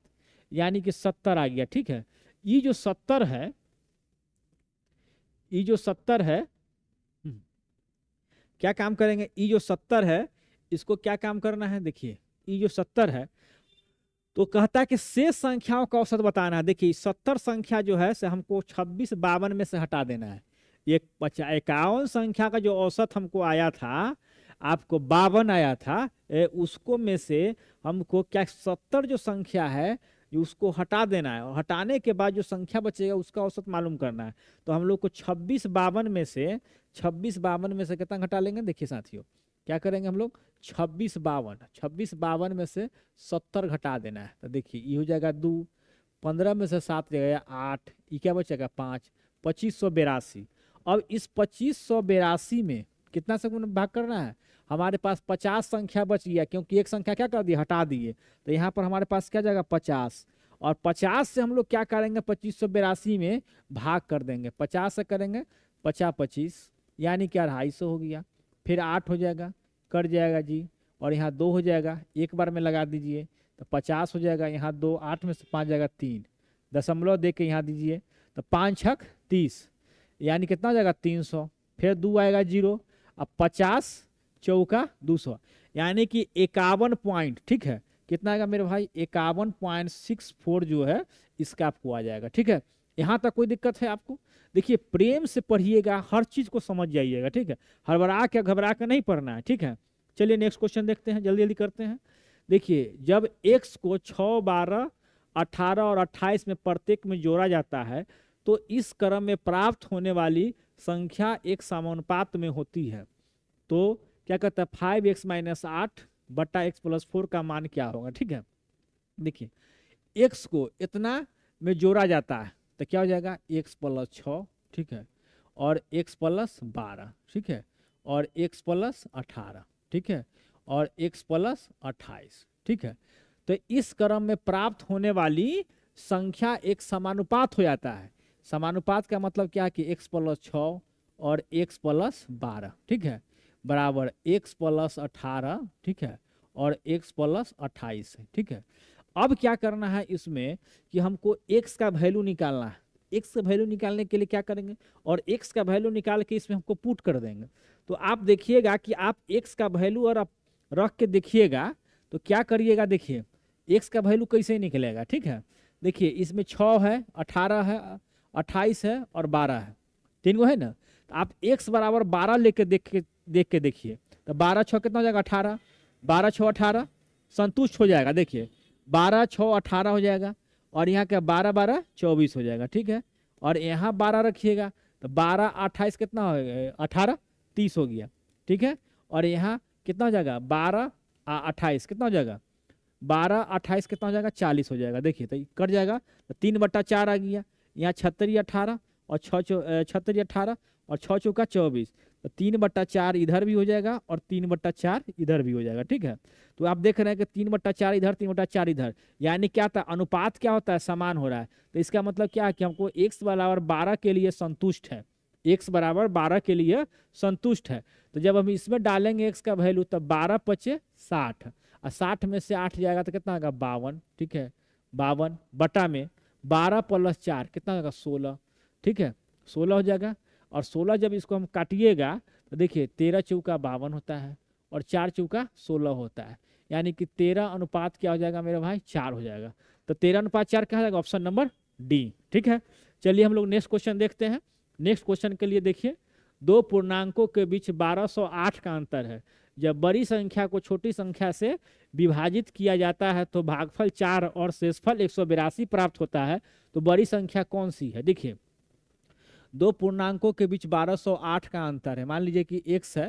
यानी कि 70 आ गया, ठीक है। ये जो 70 है, ये जो 70 है, क्या काम करेंगे? ये जो 70 है इसको क्या काम करना है? देखिए ये जो 70 है तो कहता है कि शेष संख्याओं का औसत बताना है। देखिए 70 संख्या जो है से हमको 26 52 में से हटा देना है। ये 51 संख्या का जो औसत हमको आया था, आपको 52 आया था, उसको में से हमको क्या 70 जो संख्या है उसको हटा देना है। और हटाने के बाद जो संख्या बचेगा उसका औसत मालूम करना है। तो हम लोग को 26 52 में से कितना घटा लेंगे? देखिए साथियों क्या करेंगे हम लोग? 26 52 में से 70 घटा देना है। तो देखिए ये हो जाएगा 2, 15 में से 7 जाएगा 8, ये क्या बचेगा? 5, 2582। अब इस 2582 में कितना से भाग करना है? हमारे पास 50 संख्या बच गया, क्योंकि एक संख्या क्या कर दिए? हटा दिए। तो यहाँ पर हमारे पास क्या जाएगा? 50। और 50 से हम लोग क्या करेंगे? 2582 में भाग कर देंगे। 50 से करेंगे 50 25, यानी कि 250 हो गया। फिर 8 हो जाएगा, कट जाएगा जी, और यहाँ 2 हो जाएगा, एक बार में लगा दीजिए तो 50 हो जाएगा। यहाँ 2, 8 में से 5 जाएगा 3, दशमलव दे के यहाँ दीजिए तो 5 6 30, यानी कितना हो जाएगा? 300। फिर 2 आएगा 0, अब 50 चौका 200, यानी कि 51 पॉइंट, ठीक है। कितना आएगा मेरे भाई? 51.64 जो है इसका आपको आ जाएगा, ठीक है। यहाँ तक कोई दिक्कत है आपको? देखिए प्रेम से पढ़िएगा, हर चीज को समझ जाइएगा, ठीक है। हड़बड़ा के घबरा के नहीं पढ़ना है, ठीक है। चलिए नेक्स्ट क्वेश्चन देखते हैं, जल्दी जल्दी करते हैं। देखिए जब x को 6 12 18 और 28 में प्रत्येक में जोड़ा जाता है तो इस क्रम में प्राप्त होने वाली संख्या एक समानुपात में होती है। तो क्या कहता है? 5x - 8 बट्टा x + 4 का मान क्या होगा, ठीक है। देखिए x को इतना में जोड़ा जाता है तो क्या हो जाएगा? x + 6, ठीक है, और x + 12, ठीक है, और x + 18, ठीक है, और x + 28, ठीक है। तो इस क्रम में प्राप्त होने वाली संख्या एक समानुपात हो जाता है। समानुपात का मतलब क्या है कि x + 6 और x + 12, ठीक है, बराबर x + 18, ठीक है, और x + 28, ठीक है। अब क्या करना है इसमें कि हमको x का वैल्यू निकालना है। x का वैल्यू निकालने के लिए क्या करेंगे? और x का वैल्यू निकाल के इसमें हमको पुट कर देंगे। तो आप देखिएगा कि आप x का वैल्यू और आप रख के देखिएगा तो क्या करिएगा? देखिए x का वैल्यू कैसे निकलेगा, ठीक है। देखिए इसमें 6 है, 18 है, 28 है और 12 है, 3 गो है ना। तो आप x बराबर 12 लेके देख के देखिए तो 12 6 कितना हो जाएगा? 18, 12 6 18, संतुष्ट हो जाएगा। देखिए 12 6 18 हो जाएगा, और यहाँ क्या 12 12 24 हो जाएगा, ठीक है। और यहाँ 12 रखिएगा तो 12 28 कितना हो गया? 18 30 हो गया, ठीक है। और यहाँ कितना हो जाएगा? 12 28 कितना हो जाएगा? 12 28 कितना हो जाएगा? 40 हो जाएगा। देखिए तो कट जाएगा तो 3/4 आ गया। यहाँ 36 18 और 6 36 18 और 6 चौका 24, तो 3/4 इधर भी हो जाएगा और 3/4 इधर भी हो जाएगा। ठीक है, तो आप देख रहे हैं कि 3/4 इधर 3/4 इधर, यानी क्या था, अनुपात क्या होता है, समान हो रहा है। तो इसका मतलब क्या है कि हमको x बराबर 12 के लिए संतुष्ट है, x बराबर 12 के लिए संतुष्ट है। तो जब हम इसमें डालेंगे x का वैल्यू, तब 12 पचे 60, और 60 में से 8 जाएगा तो कितना होगा 52। ठीक है, 52 बटा में 12 + 4 कितना होगा 16। ठीक है, 16 हो जाएगा। और 16 जब इसको हम काटिएगा तो देखिए 13 चौका 52 होता है और 4 चौका 16 होता है, यानी कि 13 अनुपात क्या हो जाएगा मेरे भाई, 4 हो जाएगा। तो 13:4 क्या हो जाएगा, ऑप्शन नंबर डी। ठीक है, चलिए हम लोग नेक्स्ट क्वेश्चन देखते हैं। नेक्स्ट क्वेश्चन के लिए देखिए, दो पूर्णांकों के बीच 1208 का अंतर है। जब बड़ी संख्या को छोटी संख्या से विभाजित किया जाता है तो भागफल 4 और शेषफल 182 प्राप्त होता है। तो बड़ी संख्या कौन सी है। देखिए, दो पूर्णांकों के बीच 1208 का अंतर है। मान लीजिए कि x है,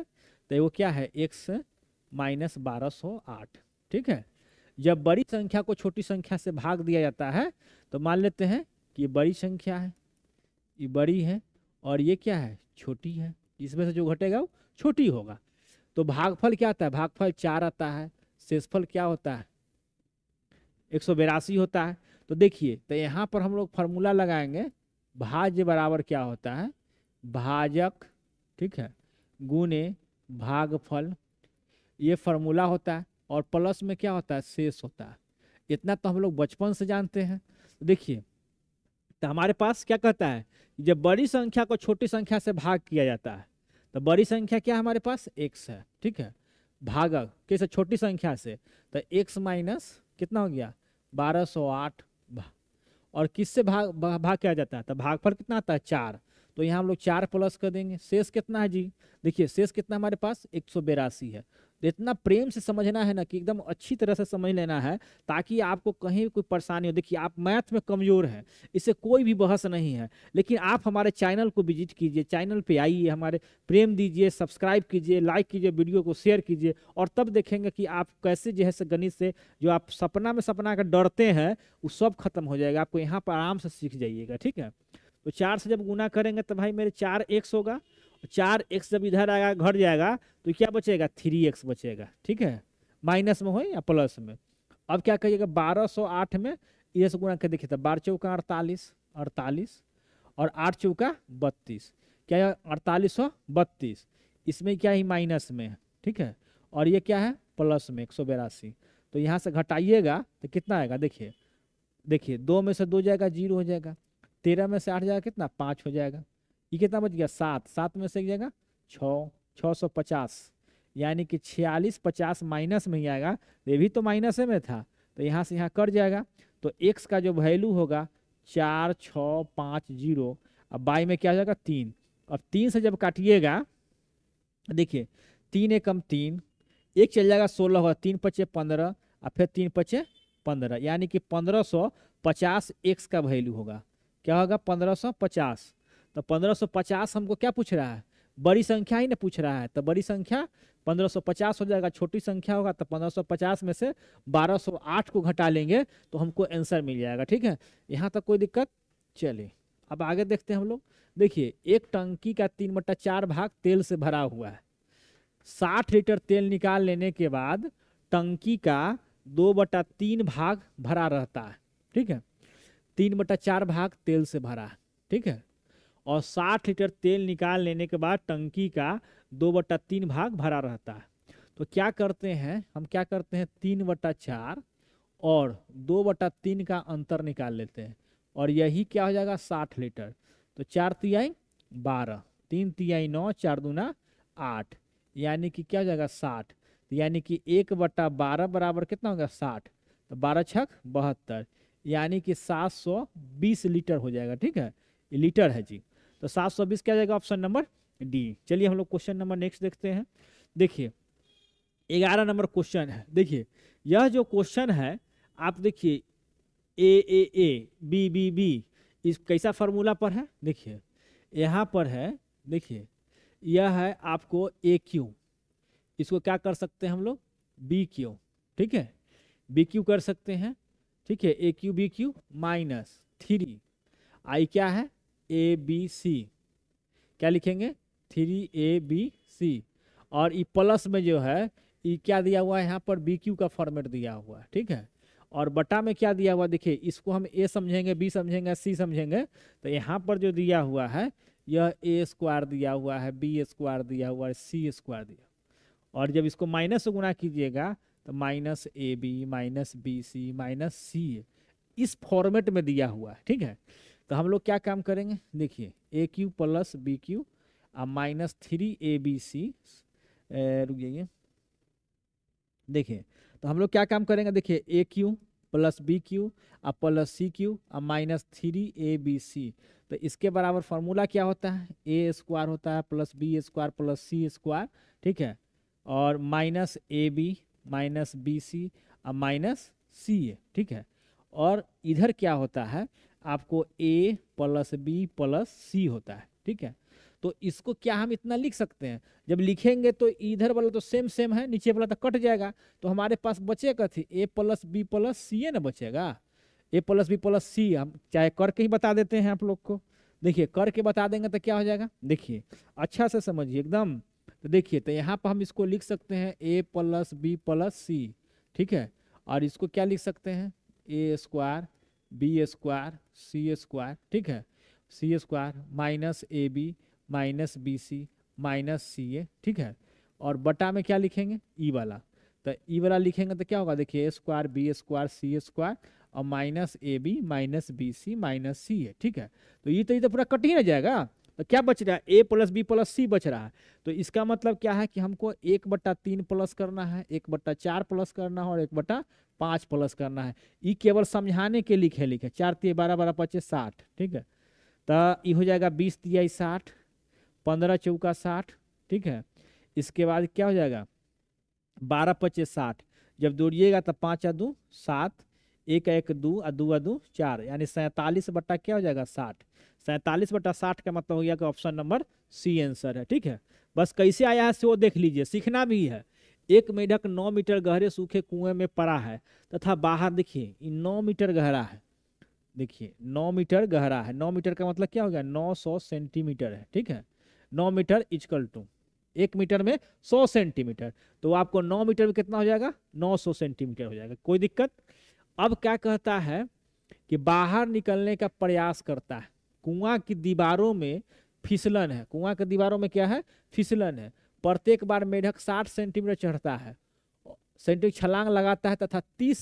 तो वो क्या है, x - 1208। ठीक है, जब बड़ी संख्या को छोटी संख्या से भाग दिया जाता है तो मान लेते हैं कि ये बड़ी संख्या है, ये बड़ी है, और ये क्या है, छोटी है। इसमें से जो घटेगा वो छोटी होगा। तो भागफल क्या आता है, भागफल 4 आता है, शेषफल क्या होता है 182 होता है। तो देखिए, तो यहाँ पर हम लोग फॉर्मूला लगाएंगे, भाज्य बराबर क्या होता है, भाजक, ठीक है, गुने भागफल, ये फॉर्मूला होता है। और प्लस में क्या होता है, शेष होता है। इतना तो हम लोग बचपन से जानते हैं। तो देखिए, तो हमारे पास क्या कहता है, जब बड़ी संख्या को छोटी संख्या से भाग किया जाता है तो बड़ी संख्या क्या हमारे पास x है। ठीक है, भागक कैसे, छोटी संख्या से, तो x माइनस कितना हो गया 1208, और किससे भाग किया जाता है, तो भागफल कितना आता है 4। तो यहाँ हम लोग 4 प्लस कर देंगे। शेष कितना है जी, देखिए शेष कितना हमारे पास 182 है। तो इतना प्रेम से समझना है ना, कि एकदम अच्छी तरह से समझ लेना है, ताकि आपको कहीं कोई परेशानी हो। देखिए, आप मैथ में कमजोर हैं, इससे कोई भी बहस नहीं है, लेकिन आप हमारे चैनल को विजिट कीजिए, चैनल पे आइए, हमारे प्रेम दीजिए, सब्सक्राइब कीजिए, लाइक कीजिए, वीडियो को शेयर कीजिए, और तब देखेंगे कि आप कैसे जो है गणित से जो आप सपना कर डरते हैं वो सब खत्म हो जाएगा। आपको यहाँ पर आराम से सीख जाइएगा। ठीक है, तो 4 से जब गुना करेंगे तो भाई मेरे 4x होगा, 4x जब इधर आएगा घट जाएगा तो क्या बचेगा 3x बचेगा। ठीक है, माइनस में हो या प्लस में। अब क्या करिएगा, 1208 में इधर से गुना कर देखिए, तो 12 चौका 48, 48 और 8 चौका 32, क्या है 4832। इसमें क्या है माइनस में है। ठीक है, और ये क्या है प्लस में 182। तो यहाँ से घटाइएगा तो कितना आएगा, देखिए देखिए 2 में से 2 जाएगा 0 हो जाएगा, 13 में से 8 जाएगा कितना 5 हो जाएगा, ये कितना बच गया 7, 7 में से एक जाएगा 6, 650, यानी कि 46 50 माइनस में ही आएगा। ये भी तो माइनस में था, तो यहाँ से यहाँ कट जाएगा। तो x का जो वैल्यू होगा 4650, अब बाई में क्या हो जाएगा 3। अब 3 से जब काटिएगा देखिए 3 एकम 3, एक चल जाएगा 16 होगा, 3 पचे 15 और फिर 3 पचे 15, यानी कि 1550 x का वैल्यू होगा। क्या होगा 1550। तो 1550 हमको क्या पूछ रहा है, बड़ी संख्या ही ना पूछ रहा है, तो बड़ी संख्या 1550 हो जाएगा। छोटी संख्या होगा तो 1550 में से 1208 को घटा लेंगे तो हमको आंसर मिल जाएगा। ठीक है, यहाँ तक कोई दिक्कत। चलिए अब आगे देखते हैं हम लोग। देखिए, एक टंकी का 3/4 भाग तेल से भरा हुआ है। 60 लीटर तेल निकाल लेने के बाद टंकी का 2/3 भाग भरा रहता है। ठीक है, 3/4 भाग तेल से भरा है। ठीक है, और 60 लीटर तेल निकाल लेने के बाद टंकी का 2/3 भाग भरा रहता है। तो क्या करते हैं हम, क्या करते हैं 3/4 और 2/3 का अंतर निकाल लेते हैं, और यही क्या हो जाएगा 60 लीटर। तो 4 तिहाई 12, 3 तिहाई 9, 4 दूना 8, यानी कि क्या हो जाएगा 60। यानी कि 1/12 बराबर कितना होगा 60, तो 12 छक 72, यानी कि 720 लीटर हो जाएगा। ठीक है, ये लीटर है जी। तो 720 क्या जाएगा, ऑप्शन नंबर डी। चलिए हम लोग क्वेश्चन नंबर नेक्स्ट देखते हैं। देखिए 11 नंबर क्वेश्चन है। देखिए यह जो क्वेश्चन है, आप देखिए ए बी बी बी, इस कैसा फार्मूला पर है, देखिए यहाँ पर है। देखिए यह है आपको ए क्यू, इसको क्या कर सकते हैं हम लोग बी क्यू। ठीक है, बी क्यू कर सकते हैं। ठीक है, ए क्यू बी क्यू -3, आई क्या है ए बी सी, क्या लिखेंगे 3ABC, और ई प्लस में जो है ई क्या दिया हुआ है यहाँ पर BQ का फॉर्मेट दिया हुआ है, ठीक है। और बटा में क्या दिया हुआ, देखिए इसको हम A समझेंगे, B समझेंगे, C समझेंगे, तो यहाँ पर जो दिया हुआ है यह A² दिया हुआ है, B² दिया हुआ है, C² दिया, और जब इसको माइनस से गुणा कीजिएगा तो -AB -BC -C इस फॉर्मेट में दिया हुआ है, ठीक है। तो हम लोग क्या काम करेंगे, देखिए AQ + BQ -3ABC, रुक जाइए, देखिए तो हम लोग क्या काम करेंगे, देखिए AQ + BQ + CQ -3ABC, तो इसके बराबर फार्मूला क्या होता है, A² होता है + B² + C², ठीक है, और -AB -BC -CA, ठीक है। और इधर क्या होता है, आपको A + B + C होता है, ठीक है। तो इसको क्या हम इतना लिख सकते हैं, जब लिखेंगे तो इधर वाला तो सेम सेम है, नीचे वाला तो कट जाएगा, तो हमारे पास बचेगा थी A + B + C ना बचेगा, A + B + C। हम चाहे करके ही बता देते हैं आप लोग को, देखिए करके बता देंगे तो क्या हो जाएगा, देखिए अच्छा से समझिए एकदम। तो देखिए तो यहाँ पर हम इसको लिख सकते हैं A + B + C, ठीक है, और इसको क्या लिख सकते हैं A² B² C², ठीक है, C² -AB -BC -CA, ठीक है, और बटा में क्या लिखेंगे ई वाला, तो ई वाला लिखेंगे तो क्या होगा, देखिए A² B² C² और -AB -BC -CA, ठीक है। तो ये तो पूरा कट ही ना जाएगा, तो क्या बच रहा है A + B + C बच रहा है, तो इसका मतलब क्या है कि हमको 1/3 प्लस करना है, 1/4 प्लस करना है और 1/5 प्लस करना है। ये केवल समझाने के लिखे 4 × 12 12 × 5 = 60, ठीक है, तो ये हो जाएगा 20 × 60 15 × 4 = 60, ठीक है। इसके बाद क्या हो जाएगा 12 × 5 = 60, जब जोड़िएगा तो 5 × 2 = 7, 1 × 1 = 2 और 2 × 2 = 4, यानी 47 बटा क्या हो जाएगा 60। 47/60 का मतलब हो गया कि ऑप्शन नंबर C आंसर है, ठीक है। बस कैसे आया है सो देख लीजिए, सीखना भी है। एक मेढक 9 मीटर गहरे सूखे कुएं में पड़ा है तथा बाहर देखिए 9 मीटर गहरा है, देखिए 9 मीटर गहरा है, 9 मीटर का मतलब क्या हो गया 900 सेंटीमीटर है, ठीक है। 9 मीटर = 1 मीटर में 100 सेंटीमीटर, तो आपको 9 मीटर में कितना हो जाएगा 900 सेंटीमीटर हो जाएगा, कोई दिक्कत। अब क्या कहता है कि बाहर निकलने का प्रयास करता है, कुआं की दीवारों में फिसलन है, कुआं की दीवारों में क्या है फिसलन है, प्रत्येक बार मेढक 60 सेंटीमीटर चढ़ता है, सेंटीमीटर छलांग लगाता है तथा 30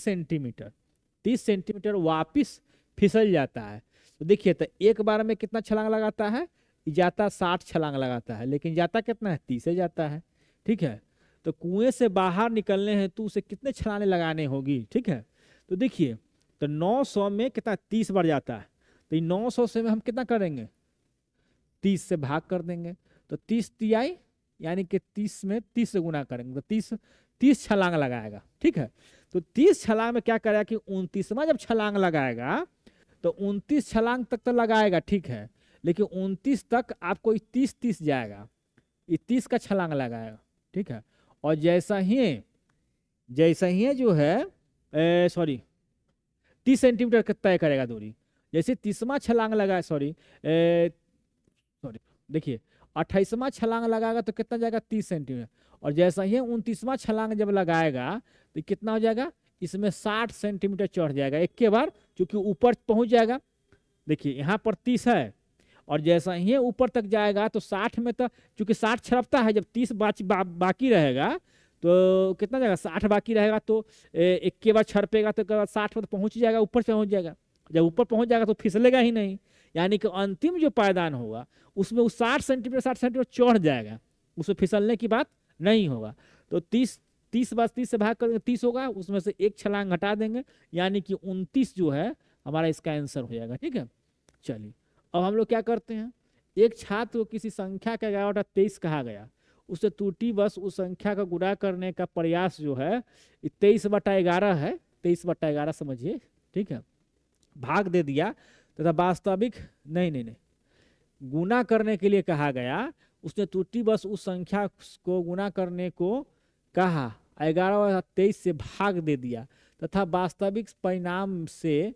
सेंटीमीटर वापिस फिसल जाता है। तो देखिए तो एक बार में कितना छलांग लगाता है, जाता 60 छलांग लगाता है, लेकिन जाता कितना है 30 जाता है, ठीक है। तो कुएं से बाहर निकलने हैं तो उसे कितने छलांगे लगाने होगी, ठीक है। तो देखिए तो 900 में कितना 30 बार जाता है, तो 900 से में हम कितना करेंगे 30 से भाग कर देंगे, तो 30 तिहाई यानी कि 30 में 30 से गुना करेंगे तो 30 छलांग लगाएगा, ठीक है। तो 30 छलांग में क्या करेगा कि 29वां जब छलांग लगाएगा तो 29 छलांग तक तो लगाएगा, ठीक है, लेकिन 29 तक आपको 30 जाएगा, 30 का छलांग लगाएगा, ठीक है। और जैसा ही जो है सॉरी 30 सेंटीमीटर तय करेगा दूरी, जैसे 30वां छलांग लगाए सॉरी देखिए 28वां छलांग लगाएगा तो कितना जाएगा 30 सेंटीमीटर, और जैसा ही 29वां छलांग जब लगाएगा तो कितना हो जाएगा इसमें 60 सेंटीमीटर चढ़ जाएगा एक के बार, क्योंकि ऊपर पहुंच जाएगा। देखिए यहाँ पर 30 है और जैसा ही ऊपर तक जाएगा तो 60 में तो चूंकि 60 छड़पता है, जब 30 बाकी रहेगा तो कितना जाएगा 60 बाकी रहेगा, तो एक के बाद छड़पेगा तो 60 में तो पहुंच जाएगा, ऊपर पहुंच जाएगा। जब ऊपर पहुंच जाएगा तो फिसलेगा ही नहीं, यानी कि अंतिम जो पायदान होगा उसमें वो 60 सेंटीमीटर चढ़ जाएगा, उसमें फिसलने की बात नहीं होगा। तो 30 से भाग करेंगे 30 होगा, उसमें से एक छलांग हटा देंगे, यानी कि 29 जो है हमारा इसका आंसर हो जाएगा, ठीक है। चलिए अब हम लोग क्या करते हैं, एक छात्र को किसी संख्या का 11/23 कहा गया, उसे त्रुटि बस उस संख्या का गुणा करने का प्रयास जो है 23/11 है, 23/11 समझिए, ठीक है, भाग दे दिया तथा वास्तविक नहीं गुना करने के लिए कहा गया, उसने त्रुटि बस उस संख्या को गुना करने को कहा, 11/23 से भाग दे दिया तथा वास्तविक परिणाम से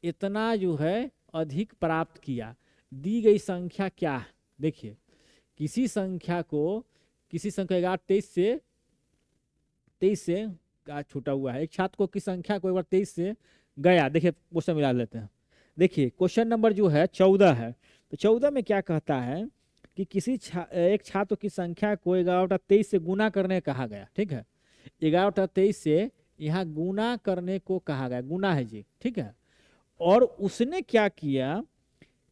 इतना जो है अधिक प्राप्त किया, दी गई संख्या क्या है। देखिए किसी संख्या 23 से क्या छूटा हुआ है, एक छात्र को किस संख्या को एक बार 23 से गया। देखिए क्वेश्चन मिला लेते हैं। देखिए क्वेश्चन नंबर जो है 14 है, तो 14 में क्या कहता है कि एक छात्र की संख्या को 11-23 से गुना करने कहा गया। ठीक है, 11-23 से यहाँ गुना करने को कहा गया, गुना है जी, ठीक है। और उसने क्या किया,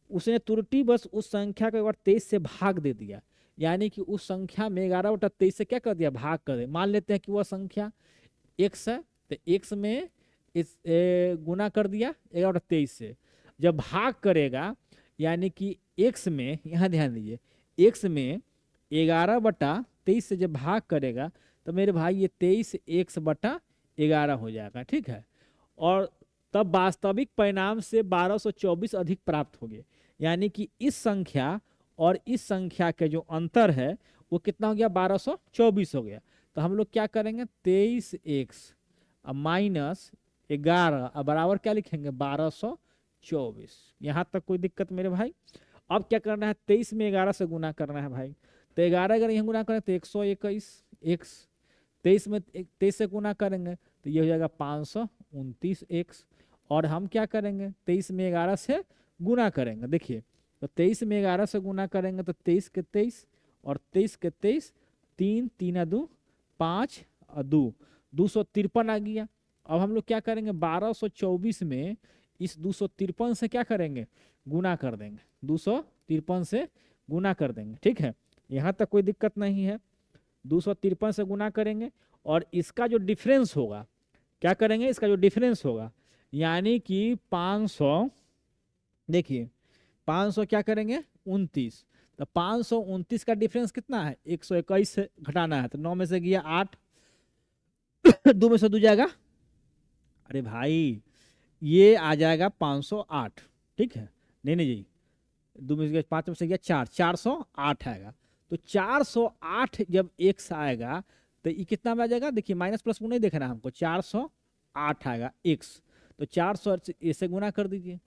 उसने त्रुटि बस उस संख्या को 11-23 से भाग दे दिया, यानी कि उस संख्या में 11/23 से क्या कर दिया, भाग कर दिया। मान लेते हैं कि वह संख्या x है, तो x में गुना कर दिया 11/23 से। जब भाग करेगा यानी कि x में, यहाँ ध्यान दीजिए, x में 11/23 से जब भाग करेगा तो मेरे भाई ये 23x/11 हो जाएगा। ठीक है, और तब वास्तविक परिणाम से 1224 अधिक प्राप्त हो गए, यानी कि इस संख्या और इस संख्या के जो अंतर है वो कितना हो गया, 1224 हो गया। तो हम लोग क्या करेंगे, 23x माइनस 11 बराबर क्या लिखेंगे, 1224। यहाँ तक कोई दिक्कत मेरे भाई? अब क्या करना है, 23 में 11 से गुना करना है भाई। तो 11 अगर यहाँ गुना करें तो 121 x, 23 में 23 से गुना करेंगे तो ये हो जाएगा 529 x। और हम क्या करेंगे, 23 में 11 से गुना करेंगे। देखिए तो 23 में 11 से गुना करेंगे तो 23 के 23 और 23 के 23, 3 3 2 5 2 253 आ गया। अब हम लोग क्या करेंगे, 1224 में इस 253 से क्या करेंगे, गुना कर देंगे, 253 से गुना कर देंगे। ठीक है, यहाँ तक कोई दिक्कत नहीं है। 253 से गुना करेंगे और इसका जो डिफरेंस होगा, क्या करेंगे, इसका जो डिफरेंस होगा यानी कि 500, देखिए 500 क्या करेंगे, 29। तो 529 का डिफरेंस कितना है, 121 से घटाना है। तो 9 में से गया 8, 2 में से 2 जाएगा, अरे भाई ये आ जाएगा 508। ठीक है, नहीं जी, 2 में से गया 5 में से गया 4, 408 आएगा। तो 408 जब x आएगा तो ये कितना में आ जाएगा, देखिए माइनस प्लस को नहीं देखना हमको, 408 आएगा x। तो 400 इससे गुना कर दीजिए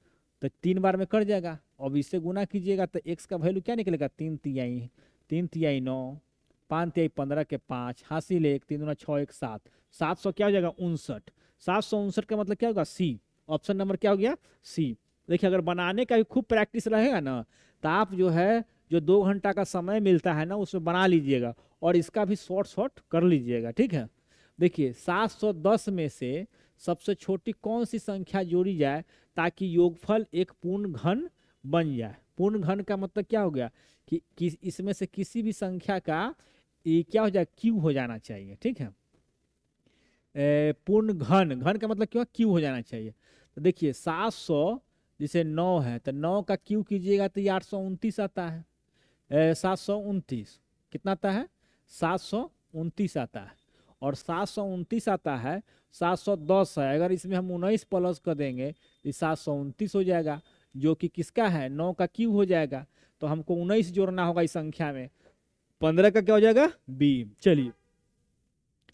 तो 3 बार में कट जाएगा। अब इससे गुना कीजिएगा तो x का वैल्यू क्या निकलेगा, 3 तिहाई 9, 5 तिहाई 15 के 5, हासिल 1, 3 दूना 6, 1 7, 700 क्या हो जाएगा, 59। 759 का मतलब क्या होगा, सी। ऑप्शन नंबर क्या हो गया, सी। देखिए अगर बनाने का भी खूब प्रैक्टिस रहेगा ना तो आप जो है, जो 2 घंटा का समय मिलता है ना उसमें बना लीजिएगा और इसका भी शॉर्ट कर लीजिएगा। ठीक है, देखिए 710 में से सबसे छोटी कौन सी संख्या जोड़ी जाए ताकि योगफल एक पूर्ण घन बन जाए। पूर्ण घन का मतलब क्या हो गया कि इसमें से किसी भी संख्या का ये क्या हो जाए, क्यू हो जाना चाहिए। ठीक है, पूर्ण घन, घन का मतलब क्या, क्यू हो जाना चाहिए। तो देखिए 700 जैसे 9 है तो 9 का क्यू कीजिएगा तो ये 829 आता है। 729 कितना आता है, 729 आता है। और 729 आता है, 710 है, अगर इसमें हम 19 प्लस कर देंगे तो 729 हो जाएगा, जो कि किसका है, 9 का क्यू हो जाएगा। तो हमको 19 जोड़ना होगा इस संख्या में, 15 का क्या हो जाएगा, बी। चलिए,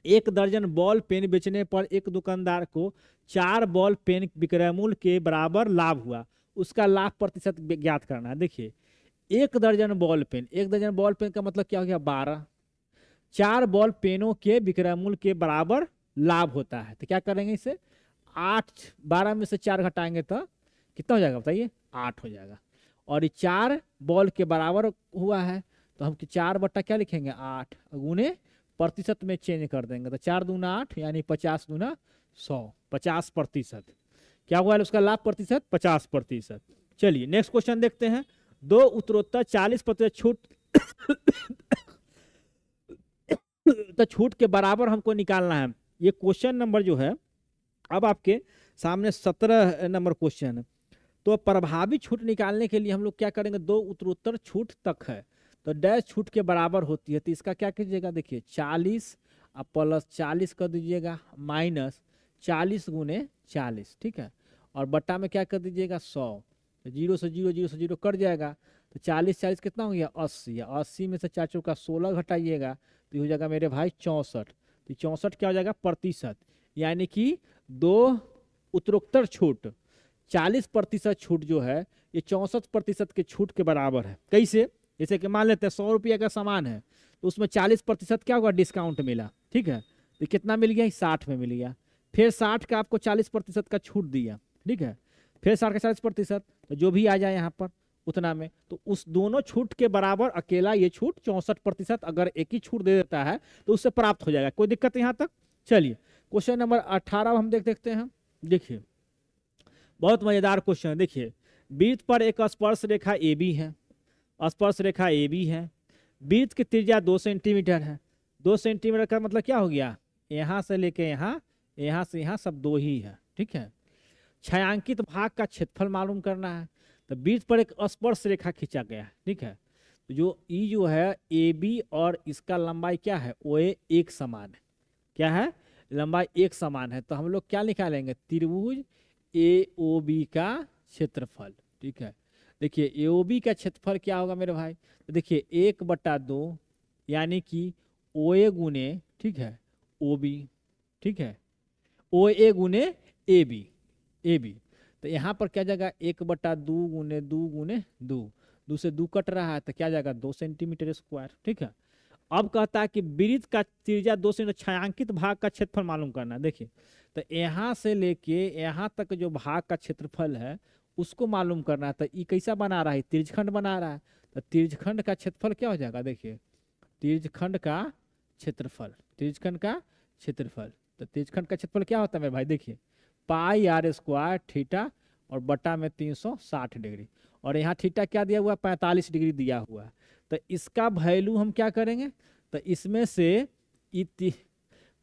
1 दर्जन बॉल पेन बेचने पर एक दुकानदार को 4 बॉल पेन विक्रय मूल्य के बराबर लाभ हुआ, उसका लाभ प्रतिशत ज्ञात करना है। देखिए 1 दर्जन बॉल पेन, 1 दर्जन बॉल पेन का मतलब क्या हो गया, 12। 4 बॉल पेनों के विक्रय मूल्य के बराबर लाभ होता है, तो क्या करेंगे इसे, 8, 12 में से 4 घटाएंगे तो कितना हो जाएगा बताइए, 8 हो जाएगा। और ये 4 बॉल के बराबर हुआ है तो हम 4 बट्टा क्या लिखेंगे, 8 गुने प्रतिशत में चेंज कर देंगे तो 4 दूना 8 यानी 50 दूना 100, 50%। क्या हुआ है उसका लाभ प्रतिशत, 50%। चलिए नेक्स्ट क्वेश्चन देखते हैं। 2 उत्तरोत्तर 40% छूट तो छूट के बराबर हमको निकालना है। ये क्वेश्चन नंबर जो है अब आपके सामने 17 नंबर क्वेश्चन है। तो प्रभावी छूट निकालने के लिए हम लोग क्या करेंगे, 2 उत्तरोत्तर छूट तक है तो डैश छूट के बराबर होती है, तो इसका क्या कीजिएगा, देखिए 40 प्लस 40 कर दीजिएगा माइनस 40 गुने 40। ठीक है, और बट्टा में क्या कर दीजिएगा 100, तो 0 से 0, 0 से 0 कट जाएगा। तो 40 40 कितना हो गया, 80। 80 में से 4 चौका 16 घटाइएगा तो हो जाएगा मेरे भाई 64। तो 64 क्या हो जाएगा, प्रतिशत। यानी कि 2 उत्तरोत्तर छूट 40% छूट जो है ये 64% के छूट के बराबर है। कैसे, जैसे कि मान लेते हैं 100 रुपये का सामान है तो उसमें 40% क्या होगा, डिस्काउंट मिला, ठीक है, तो कितना मिल गया, 60 में मिल गया। फिर 60 का आपको 40% का छूट दिया, ठीक है, फिर 60 का 40%, तो जो भी आ जाए यहाँ पर उतना में, तो उस दोनों छूट के बराबर अकेला ये छूट 64% अगर एक ही छूट दे देता है तो उससे प्राप्त हो जाएगा। कोई दिक्कत यहाँ तक? चलिए क्वेश्चन नंबर 18 हम देखते हैं। देखिए बहुत मजेदार क्वेश्चन है। देखिए वृत्त पर एक स्पर्श रेखा ए बी है, स्पर्श रेखा ए बी है, वृत्त की त्रिज्या 2 सेंटीमीटर है। 2 सेंटीमीटर का मतलब क्या हो गया, यहाँ से लेके यहाँ, यहाँ से यहाँ सब 2 ही है, ठीक है। छायांकित भाग का क्षेत्रफल मालूम करना है। तो वृत्त पर एक स्पर्श रेखा खींचा गया है, ठीक है, तो जो ई जो है ए बी और इसका लंबाई क्या है, ओ ए एक समान है। क्या है, लंबाई एक समान है। तो हम लोग क्या निकालेंगे, त्रिभुज ए ओ बी का क्षेत्रफल, ठीक है। देखिए ए ओ बी का क्षेत्रफल क्या होगा मेरे भाई, तो देखिए 1/2 यानी कि ओ ए गुने, ठीक है, ओ बी, ठीक है, ओ ए गुने ए बी, ए बी। तो यहाँ पर क्या जाएगा, 1/2 गुने 2 गुने 2, 2 से 2 कट रहा है तो क्या जाएगा 2 सेंटीमीटर स्क्वायर, ठीक है। अब कहता है कि वृत्त का त्रिज्या 2 सेंटीमीटर, छायांकित भाग का क्षेत्रफल मालूम करना है। देखिए तो यहाँ से लेके यहाँ तक जो भाग का क्षेत्रफल है उसको मालूम करना है। तो ये कैसा बना रहा है, त्रिज्यखंड बना रहा है, तो त्रिज्यखंड का क्षेत्रफल क्या हो जाएगा, देखिए त्रिज्यखंड का क्षेत्रफल, त्रिज्यखंड का क्षेत्रफल। तो त्रिज्यखंड का क्षेत्रफल क्या होता है मेरे भाई, देखिए पाई आर स्क्वायर थीटा और बटा में 360 डिग्री, और यहाँ थीटा क्या दिया हुआ है, 45 डिग्री दिया हुआ है। तो इसका वैल्यू हम क्या करेंगे, तो इसमें से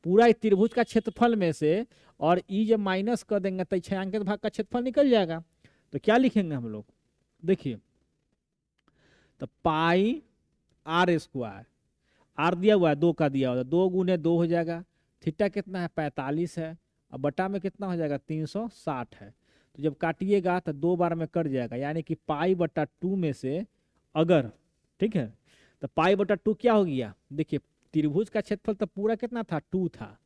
पूरा त्रिभुज का क्षेत्रफल में से और ई जब माइनस कर देंगे तो छायांकित भाग का क्षेत्रफल निकल जाएगा। तो क्या लिखेंगे हम लोग, देखिए तो पाई आर स्क्वायर, आर दिया हुआ है 2 का दिया हुआ है, 2 गुने 2 हो जाएगा, थीटा कितना है 45 है, और बटा में कितना हो जाएगा 360 है। तो जब काटिएगा तो 2 बार में कट जाएगा, यानी कि पाई/2 में से अगर, ठीक है, तो पाई/2 क्या हो गया, देखिए त्रिभुज का क्षेत्रफल तो पूरा कितना था 2 था,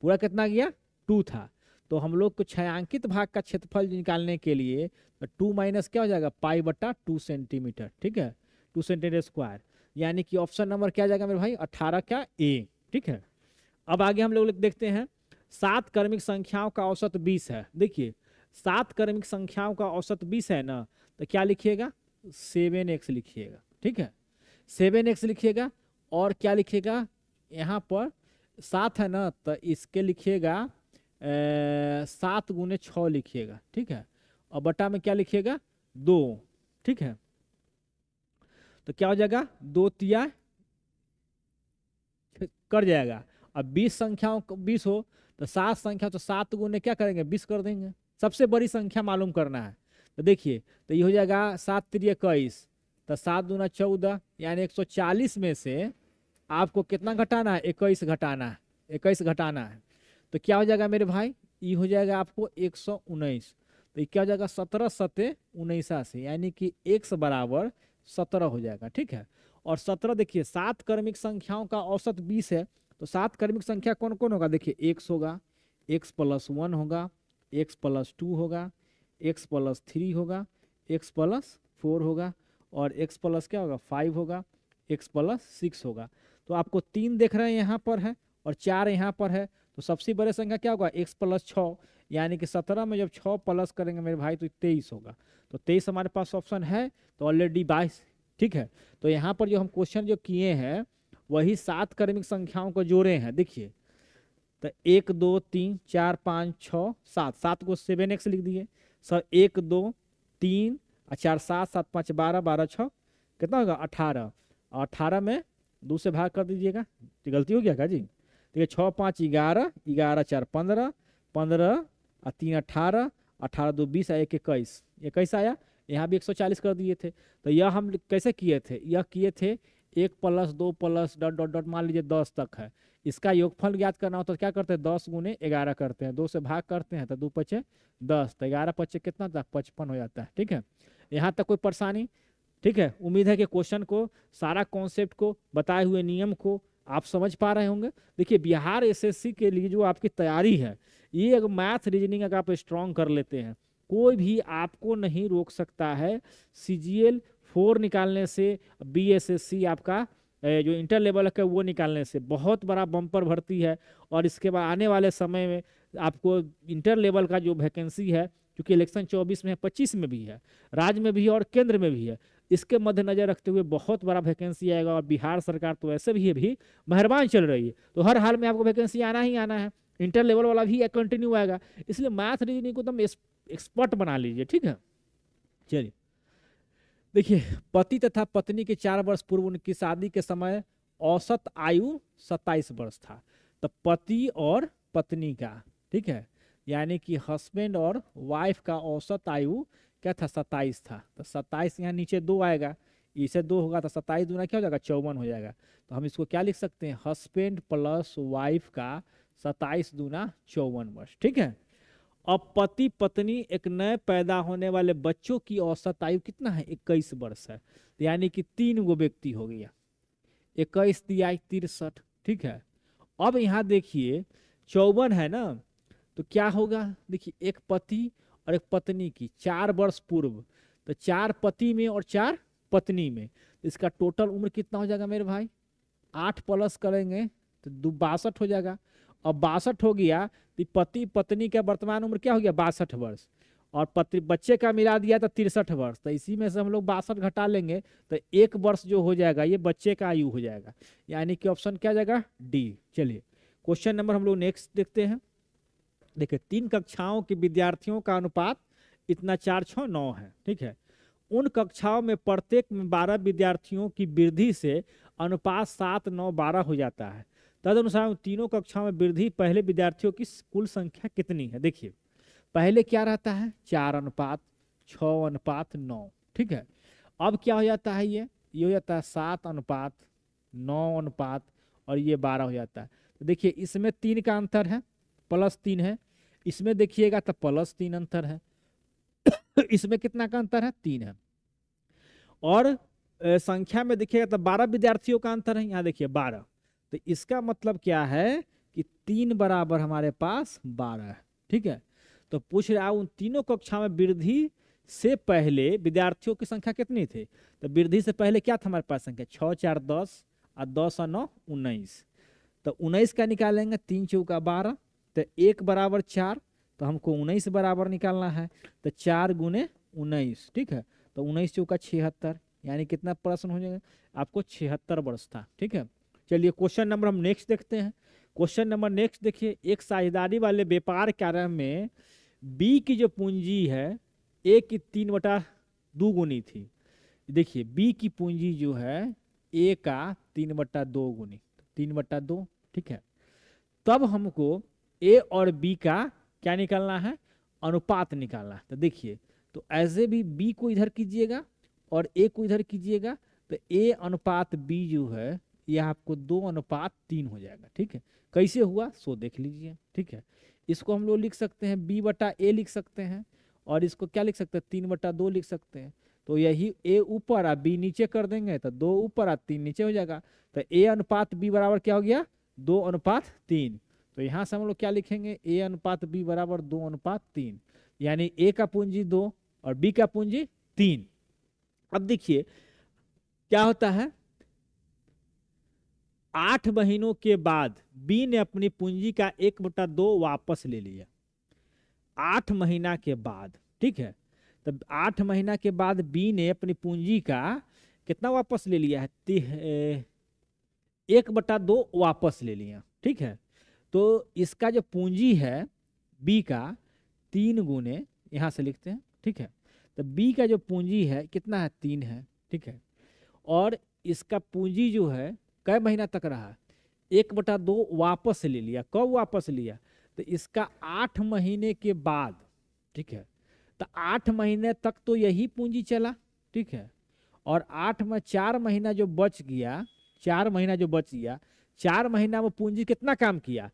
पूरा कितना गया 2 था। तो हम लोग को छायांकित भाग का क्षेत्रफल निकालने के लिए 2 माइनस क्या हो जाएगा, पाई/2 सेंटीमीटर, ठीक है, 2 सेंटीमीटर स्क्वायर, यानी कि ऑप्शन नंबर क्या जाएगा मेरे भाई 18 का ए, ठीक है। अब आगे हम लोग देखते हैं 7 क्रमिक संख्याओं का औसत 20 है। देखिए 7 क्रमिक संख्याओं का औसत 20 है ना, तो क्या लिखिएगा 7x लिखिएगा, ठीक है, 7x लिखिएगा, और क्या लिखिएगा यहाँ पर 7 है ना, तो इसके लिखिएगा 7 गुने 6 लिखिएगा, ठीक है, और बटा में क्या लिखिएगा 2, ठीक है। तो क्या हो जाएगा 2 तिया कर जाएगा। अब 20 संख्याओं 20 हो तो 7 संख्या, तो 7 गुने क्या करेंगे 20 कर देंगे, सबसे बड़ी संख्या मालूम करना है। तो देखिए तो ये हो जाएगा 7 तिया 21, तो 7 दूना 14, यानी 140 में से आपको कितना घटाना है, 21 घटाना है, 21 घटाना है। तो क्या हो जाएगा मेरे भाई, ये हो जाएगा आपको 119, तो ये क्या हो जाएगा 17 सते 79, यानी कि x बराबर 17 हो जाएगा, ठीक है। और 17 देखिए 7 क्रमिक संख्याओं का औसत 20 है, तो 7 क्रमिक संख्या कौन कौन होगा, देखिए x होगा, x + 1 होगा, x + 2 होगा, x + 3 होगा, x + 4 होगा, और x + क्या होगा 5 होगा, x + 6 होगा। तो आपको 3 देख रहे हैं यहाँ पर है और 4 यहाँ पर है, तो सबसे बड़ी संख्या क्या होगा x + 6, यानी कि 17 में जब 6 प्लस करेंगे मेरे भाई तो 23 होगा। तो 23 हमारे पास ऑप्शन है, तो ऑलरेडी 22, ठीक है। तो यहाँ पर जो हम क्वेश्चन जो किए हैं वही 7 क्रमिक संख्याओं को जोड़े हैं। देखिए तो 1 2 3 4 5 6 7, 7 को 7x लिख दिए सर, 1 2 3 4 7 7 5 12, 12 6 कितना होगा 18, 18 में 2 से भाग कर दीजिएगा, गलती हो गया क्या जी, देखिए 6 5 11, 11 4 15, 15 और 3 18, 18 2 20, 1 21, 21 आया। यहाँ भी 140 कर दिए थे। तो यह हम कैसे किए थे, यह किए थे 1 + 2 + डॉट डॉट डॉट मान लीजिए 10 तक है, इसका योगफल ज्ञात करना हो तो क्या करते हैं 10 गुने 11 करते हैं, 2 से भाग करते हैं तो 2 × 10, तो 11 × 5 कितना तक 55 हो जाता है, ठीक है। यहाँ तक कोई परेशानी, ठीक है। उम्मीद है कि क्वेश्चन को, सारा कॉन्सेप्ट को, बताए हुए नियम को आप समझ पा रहे होंगे। देखिए बिहार एसएससी के लिए जो आपकी तैयारी है, ये अगर मैथ रीजनिंग अगर आप स्ट्रॉन्ग कर लेते हैं, कोई भी आपको नहीं रोक सकता है सीजीएल 4 निकालने से, BSSC आपका जो इंटर लेवल का वो निकालने से बहुत बड़ा बम्पर भर्ती है। और इसके बाद आने वाले समय में आपको इंटर लेवल का जो वैकेंसी है, क्योंकि इलेक्शन 24 में है, 25 में भी है, राज्य में भी है और केंद्र में भी है, इसके मद्देनजर रखते हुए बहुत बड़ा वैकेंसी आएगा। और बिहार सरकार तो ऐसे भी मेहरबान चल रही है, तो हर हाल में आपको वैकेंसी आना ही आना है। इंटर लेवल वाला भी कंटिन्यू आएगा, इसलिए मैथ रीजनिंग को एकदम एक्सपर्ट बना लीजिए, ठीक है। चलिए देखिए, पति तथा पत्नी के 4 वर्ष पूर्व उनकी शादी के समय औसत आयु 27 वर्ष था। तो पति और पत्नी का, ठीक है, यानी कि हस्बैंड और वाइफ का औसत आयु क्या था, 27 था। तो 27 यहाँ नीचे 2 आएगा, इसे 2 होगा तो 27 दूना क्या हो जाएगा, 54 हो जाएगा। तो हम इसको क्या लिख सकते हैं, हस्बैंड प्लस वाइफ का 27 दूना 54 वर्ष, ठीक है। अब पति पत्नी एक नए पैदा होने वाले बच्चों की औसत आयु कितना है, 21 वर्ष है। यानी कि 3 गो व्यक्ति हो गया, 21 दिया 63, ठीक है। अब यहाँ देखिए 54 है ना, तो क्या होगा, देखिए एक पति और एक पत्नी की 4 वर्ष पूर्व, तो 4 पति में और 4 पत्नी में, तो इसका टोटल उम्र कितना हो जाएगा मेरे भाई, 8 प्लस करेंगे तो 62 हो जाएगा। अब 62 हो गया तो पति पत्नी का वर्तमान उम्र क्या हो गया, 62 वर्ष, और पति बच्चे का मिला दिया तो 63 वर्ष। तो इसी में से हम लोग 62 घटा लेंगे तो 1 वर्ष जो हो जाएगा ये बच्चे का आयु हो जाएगा, यानी कि ऑप्शन क्या जाएगा, डी। चलिए क्वेश्चन नंबर हम लोग नेक्स्ट देखते हैं। देखिए 3 कक्षाओं के विद्यार्थियों का अनुपात इतना 4 6 9 है, ठीक है। उन कक्षाओं में प्रत्येक में 12 विद्यार्थियों की वृद्धि से अनुपात 7 9 12 हो जाता है। तदनुसार तीनों कक्षाओं में वृद्धि पहले विद्यार्थियों की कुल संख्या कितनी है। देखिए पहले क्या रहता है, 4:6:9, ठीक है। अब क्या हो जाता है, ये हो जाता है 7:9 और ये 12 हो जाता है। तो देखिए इसमें 3 का अंतर है, +3 है, इसमें देखिएगा तो +3 अंतर है, इसमें कितना का अंतर है, 3 है। और संख्या में देखिएगा तो 12 विद्यार्थियों का अंतर है, यहाँ देखिए 12। तो इसका मतलब क्या है कि 3 बराबर हमारे पास 12 है, ठीक है। तो पूछ रहा उन तीनों कक्षा में वृद्धि से पहले विद्यार्थियों की संख्या कितनी थी। तो वृद्धि से पहले क्या था हमारे पास संख्या, 6 4 10 और 10 और 9 19। तो 19 का निकालेंगे, 3 चौका 12, तो 1 बराबर 4, तो हमको 19 बराबर निकालना है। तो 4 गुने 19, ठीक है। तो 19 चौका 76, यानी कितना प्रश्न हो जाएगा आपको, 76 वर्ष था, ठीक है। चलिए क्वेश्चन नंबर हम नेक्स्ट देखते हैं। क्वेश्चन नंबर नेक्स्ट देखिए, एक साझेदारी वाले व्यापार कार्य में बी की जो पूंजी है ए की 3/2 गुनी थी। देखिए बी की पूंजी जो है ए का 3/2 गुनी, 3/2, ठीक है। तब हमको ए और बी का क्या निकालना है, अनुपात निकालना है। तो देखिए, तो ऐसे भी बी को इधर कीजिएगा और ए को इधर कीजिएगा, तो ए अनुपात बी जो है यह आपको 2:3 हो जाएगा, ठीक है। कैसे हुआ सो देख लीजिए, ठीक है। इसको हम लोग लिख सकते हैं b/a लिख सकते हैं, और इसको क्या लिख सकते हैं, 3/2 लिख सकते हैं। तो यही a ऊपर और b नीचे कर देंगे तो 2 ऊपर और 3 नीचे हो जाएगा। तो a अनुपात b बराबर क्या हो गया, 2:3। तो यहाँ से हम लोग क्या लिखेंगे, a अनुपात b बराबर 2:3, यानी a का पूंजी 2 और b का पूंजी 3। अब देखिए क्या होता है, 8 महीनों के बाद बी ने अपनी पूंजी का 1/2 वापस ले लिया, 8 महीना के बाद, ठीक है। तब 8 महीना के बाद बी ने अपनी पूंजी का कितना वापस ले लिया है, 1/2 वापस ले लिया, ठीक है। तो इसका जो पूंजी है बी का 3 गुने, यहां से लिखते हैं, ठीक है। तो बी का जो पूंजी है कितना है, 3 है, ठीक है। और इसका पूंजी जो है कई महीना तक रहा, 1/2 वापस ले लिया। कब वापस लिया, तो इसका 8 महीने के बाद, ठीक है। तो 8 महीने तक तो यही पूंजी चला, ठीक है। और 8 में 4 महीना जो बच गया, 4 महीना जो बच गया, 4 महीना में पूंजी कितना काम किया,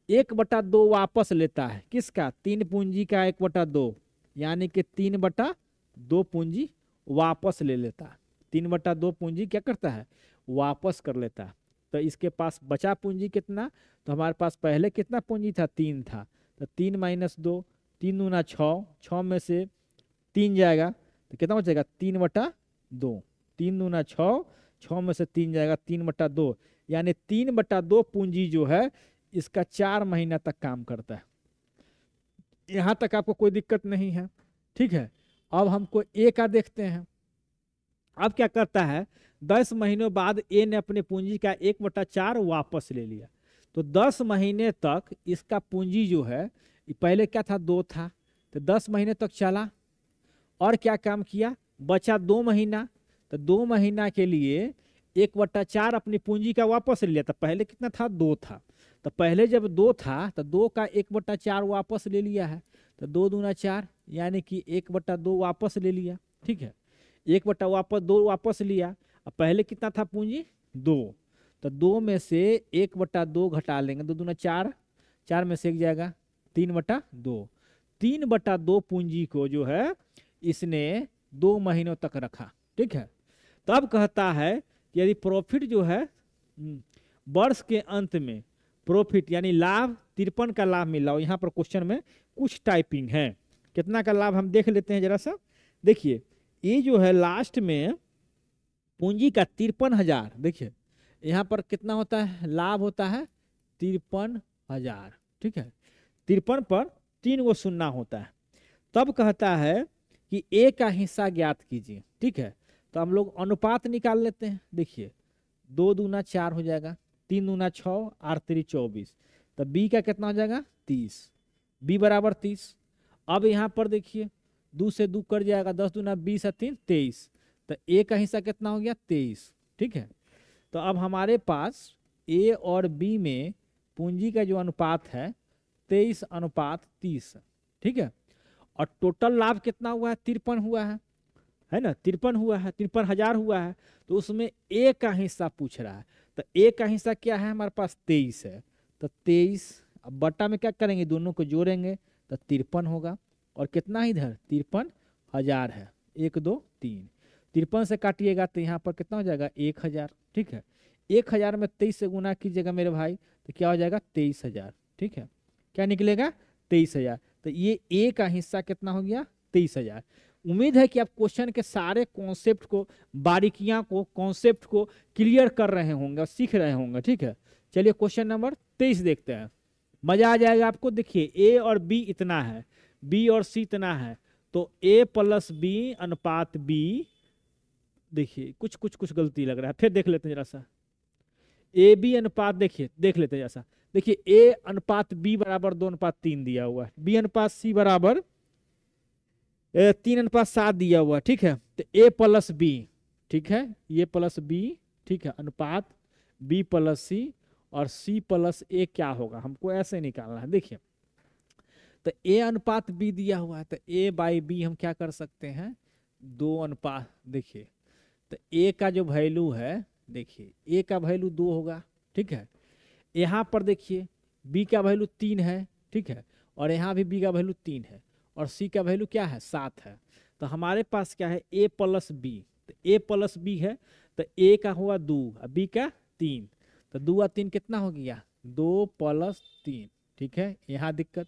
1/2 वापस लेता है, किसका, 3 पूंजी का 1/2, यानी कि 3/2 पूंजी वापस ले लेता है। 3/2 पूंजी क्या करता है, वापस कर लेता है। तो इसके पास बचा पूंजी कितना, तो हमारे पास पहले कितना पूंजी था, 3 था। तो 3 - 2, 3 दूना 6, 6 में से 3 जाएगा तो कितना बचेगा, 3/2, 2, 3 दूना 6, 6 में से 3 जाएगा 3/2, यानी 3/2 पूंजी जो है इसका 4 महीना तक काम करता है। यहां तक आपको कोई दिक्कत नहीं है, ठीक है। अब हमको ए का देखते हैं। अब क्या करता है, 10 महीनों बाद ए ने अपने पूंजी का 1/4 वापस ले लिया। तो 10 महीने तक इसका पूंजी जो है, पहले क्या था 2 था, तो 10 महीने तक चला और क्या काम किया, बचा 2 महीना, तो 2 महीना के लिए 1/4 अपनी पूंजी का वापस ले लिया। तो पहले कितना था 2 था, तो पहले जब 2 था तो 2 का 1/4 वापस ले लिया है, तो 2 दूना 4, यानी कि 1/2 वापस ले लिया, ठीक है। 1/2 वापस लिया। अब पहले कितना था पूंजी 2, तो 2 में से 1/2 घटा लेंगे, 2 दूना 4, 4 में से 1 जाएगा 3/2, 3/2 पूंजी को जो है इसने 2 महीनों तक रखा, ठीक है। तब कहता है कि यदि प्रॉफिट जो है वर्ष के अंत में प्रॉफिट यानी लाभ 53 का लाभ मिला हो। यहाँ पर क्वेश्चन में कुछ टाइपिंग है, कितना का लाभ हम देख लेते हैं जरा सा। देखिए ये जो है लास्ट में पूंजी का 53,000, देखिए यहाँ पर कितना होता है, लाभ होता है 53,000, ठीक है। 53 पर 3 गो शून्य होता है। तब कहता है कि ए का हिस्सा ज्ञात कीजिए, ठीक है। तो हम लोग अनुपात निकाल लेते हैं। देखिए 2 दूना 4 हो जाएगा, 3 दूना 6, 8 3 24, तो बी का कितना हो जाएगा 30, बी बराबर 30। अब यहाँ पर देखिए 2 से 2 कट जाएगा, 10 दूना 20 और 3 23, तो ए का हिस्सा कितना हो गया 23, ठीक है। तो अब हमारे पास ए और बी में पूंजी का जो अनुपात है 23:30, ठीक है। और टोटल लाभ कितना हुआ है 53 हुआ है ना, 53 हुआ है, 53,000 हुआ है। तो उसमें ए का हिस्सा पूछ रहा है, तो ए का हिस्सा क्या है हमारे पास 23 है, तो 23 अब बट्टा में क्या करेंगे, दोनों को जोड़ेंगे तो 53 होगा। और कितना इधर 53,000 है, 1 2 3, 53 से काटिएगा तो यहाँ पर कितना हो जाएगा 1,000, ठीक है। 1,000 में 23 से गुना कीजिएगा मेरे भाई, तो क्या हो जाएगा 23,000, ठीक है। क्या निकलेगा 23,000। तो ये ए का हिस्सा कितना हो गया 23,000। उम्मीद है कि आप क्वेश्चन के सारे कॉन्सेप्ट को, बारीकियां को, कॉन्सेप्ट को क्लियर कर रहे होंगे और सीख रहे होंगे, ठीक है। चलिए क्वेश्चन नंबर 23 देखते हैं, मजा आ जाएगा आपको। देखिए ए और बी इतना है, बी और सी इतना है, तो ए प्लस बी अनुपात बी, देखिए कुछ गलती लग रहा है, फिर देख लेते हैं जरा सा। ए बी अनुपात देखिए देख लेते हैं जरा सा। देखिए ए अनुपात बी बराबर 2:3 दिया हुआ है, बी अनुपात सी बराबर 3:7 दिया हुआ है, ठीक है। तो ए प्लस बी, ठीक है, ये प्लस बी, ठीक है, अनुपात बी प्लस सी, और सी प्लस ए क्या होगा हमको ऐसे निकालना है। देखिए तो ए अनुपात बी दिया हुआ है, तो ए बाई बी हम क्या कर सकते हैं 2 अनुपात। देखिए तो ए का जो वैल्यू है, देखिए ए का वैल्यू 2 होगा, ठीक है। यहाँ पर देखिए बी का वैल्यू 3 है, ठीक है, और यहाँ भी बी का वैल्यू 3 है, और सी का वैल्यू क्या है 7 है। तो हमारे पास क्या है ए प्लस बी, तो ए प्लस बी है, तो ए का हुआ 2 और बी का 3, तो 2 और 3 कितना हो गया 2 + 3, ठीक है। यहाँ दिक्कत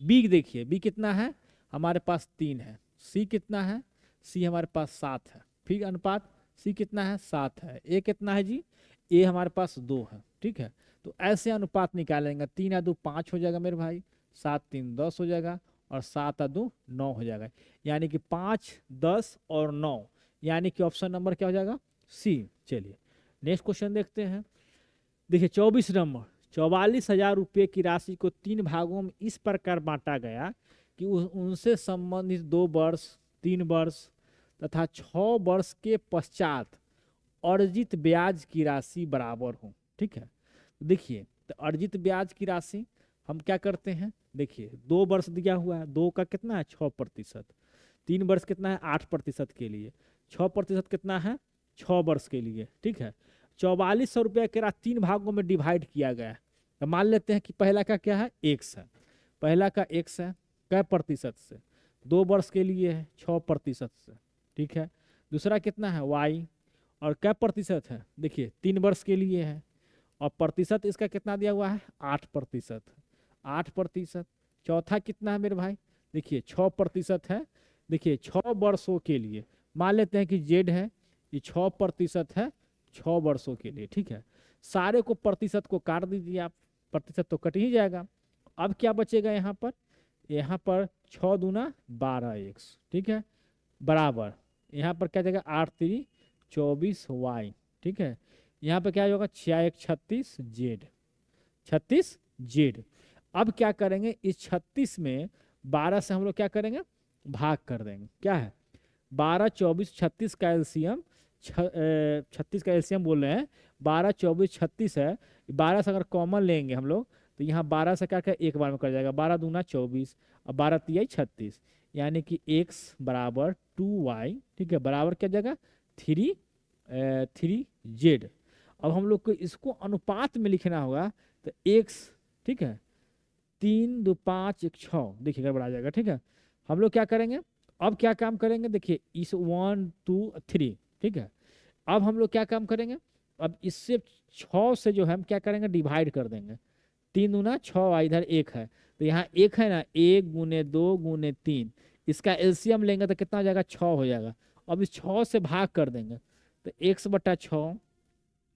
बी देखिए, बी कितना है हमारे पास 3 है, सी कितना है, सी हमारे पास 7 है, फिर अनुपात सी कितना है 7 है, ए कितना है जी, ए हमारे पास 2 है, ठीक है। तो ऐसे अनुपात निकालेंगे, 3 और 2 5 हो जाएगा मेरे भाई, 7 3 10 हो जाएगा, और 7 और 2 9 हो जाएगा, यानी कि 5 10 और 9, यानी कि ऑप्शन नंबर क्या हो जाएगा सी। चलिए नेक्स्ट क्वेश्चन देखते हैं। देखिए 24 नंबर, 44,000 रुपये की राशि को 3 भागों में इस प्रकार बांटा गया कि उनसे संबंधित 2 वर्ष 3 वर्ष तथा 6 वर्ष के पश्चात अर्जित ब्याज की राशि बराबर हो, ठीक है। देखिए तो अर्जित ब्याज की राशि हम क्या करते हैं, देखिए 2 वर्ष दिया हुआ है, 2 का कितना है 6%, 3 वर्ष कितना है 8% के लिए, 6% कितना है 6 वर्ष के लिए, ठीक है। 4400 रुपया के राशि 3 भागों में डिवाइड किया गया है। तो मान लेते हैं कि पहला का क्या है x है, पहला का x है कै प्रतिशत से, 2 वर्ष के लिए है 6% से, ठीक है। दूसरा कितना है y, और कै प्रतिशत है, देखिए 3 वर्ष के लिए है, और प्रतिशत इसका कितना दिया हुआ है 8%, 8%। चौथा कितना है मेरे भाई, देखिए 6% है, देखिए 6 वर्षों के लिए, मान लेते हैं कि z है, ये 6% है 6 वर्षों के लिए, ठीक है। सारे को प्रतिशत को काट दीजिए आप, प्रतिशत तो कट ही जाएगा। अब क्या बचेगा यहाँ पर, यहाँ पर 6 दूना 12x, ठीक है, बराबर यहाँ पर क्या जाएगा 8 3 24y, ठीक है। यहाँ पर क्या होगा 6 1 36z, 36z। अब क्या करेंगे, इस 36 में 12 से हम लोग क्या करेंगे, भाग कर देंगे। क्या है 12 24 36 का एलसीएम, 36 का एलसीएम बोल रहे हैं, 12 24 36 है। 12 से अगर कॉमन लेंगे हम लोग तो यहाँ 12 से क्या क्या एक बार में कर जाएगा, 12 दूना 24 और 12 तिहाई 36, यानी कि x बराबर 2y, ठीक है, बराबर क्या जाएगा 3z। अब हम लोग को इसको अनुपात में लिखना होगा, तो x, ठीक है, 3 2 5 1 6, देखिए गड़बड़ा जाएगा, ठीक है। हम लोग क्या करेंगे, अब क्या काम करेंगे, देखिए इस 1 2 3, ठीक है। अब हम लोग क्या काम करेंगे, अब इससे 6 से जो है हम क्या करेंगे, डिवाइड कर देंगे। 3 दूना 6, इधर 1 है, तो यहाँ 1 है ना, 1 गुने 2 गुने 3, इसका एलसीएम लेंगे तो कितना हो जाएगा 6 हो जाएगा। अब इस 6 से भाग कर देंगे तो x बटा 6,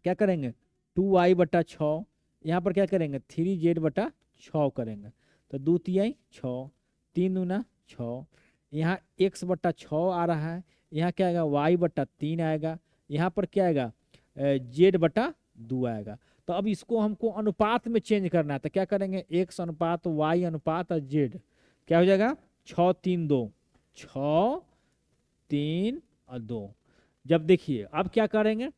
क्या करेंगे 2y बटा 6, यहाँ पर क्या करेंगे 3z बटा 6 करेंगे, तो 2 तिहाई 6, 3 दूना 6, यहाँ x बटा 6 आ रहा है, यहाँ क्या आएगा y बटा 3 आएगा, यहाँ पर क्या आएगा z बटा 2 आएगा। तो अब इसको हमको अनुपात में चेंज करना है, तो क्या करेंगे x अनुपात y अनुपात z, क्या हो जाएगा 6 3 2, 6 3 और 2। जब देखिए अब क्या करेंगे,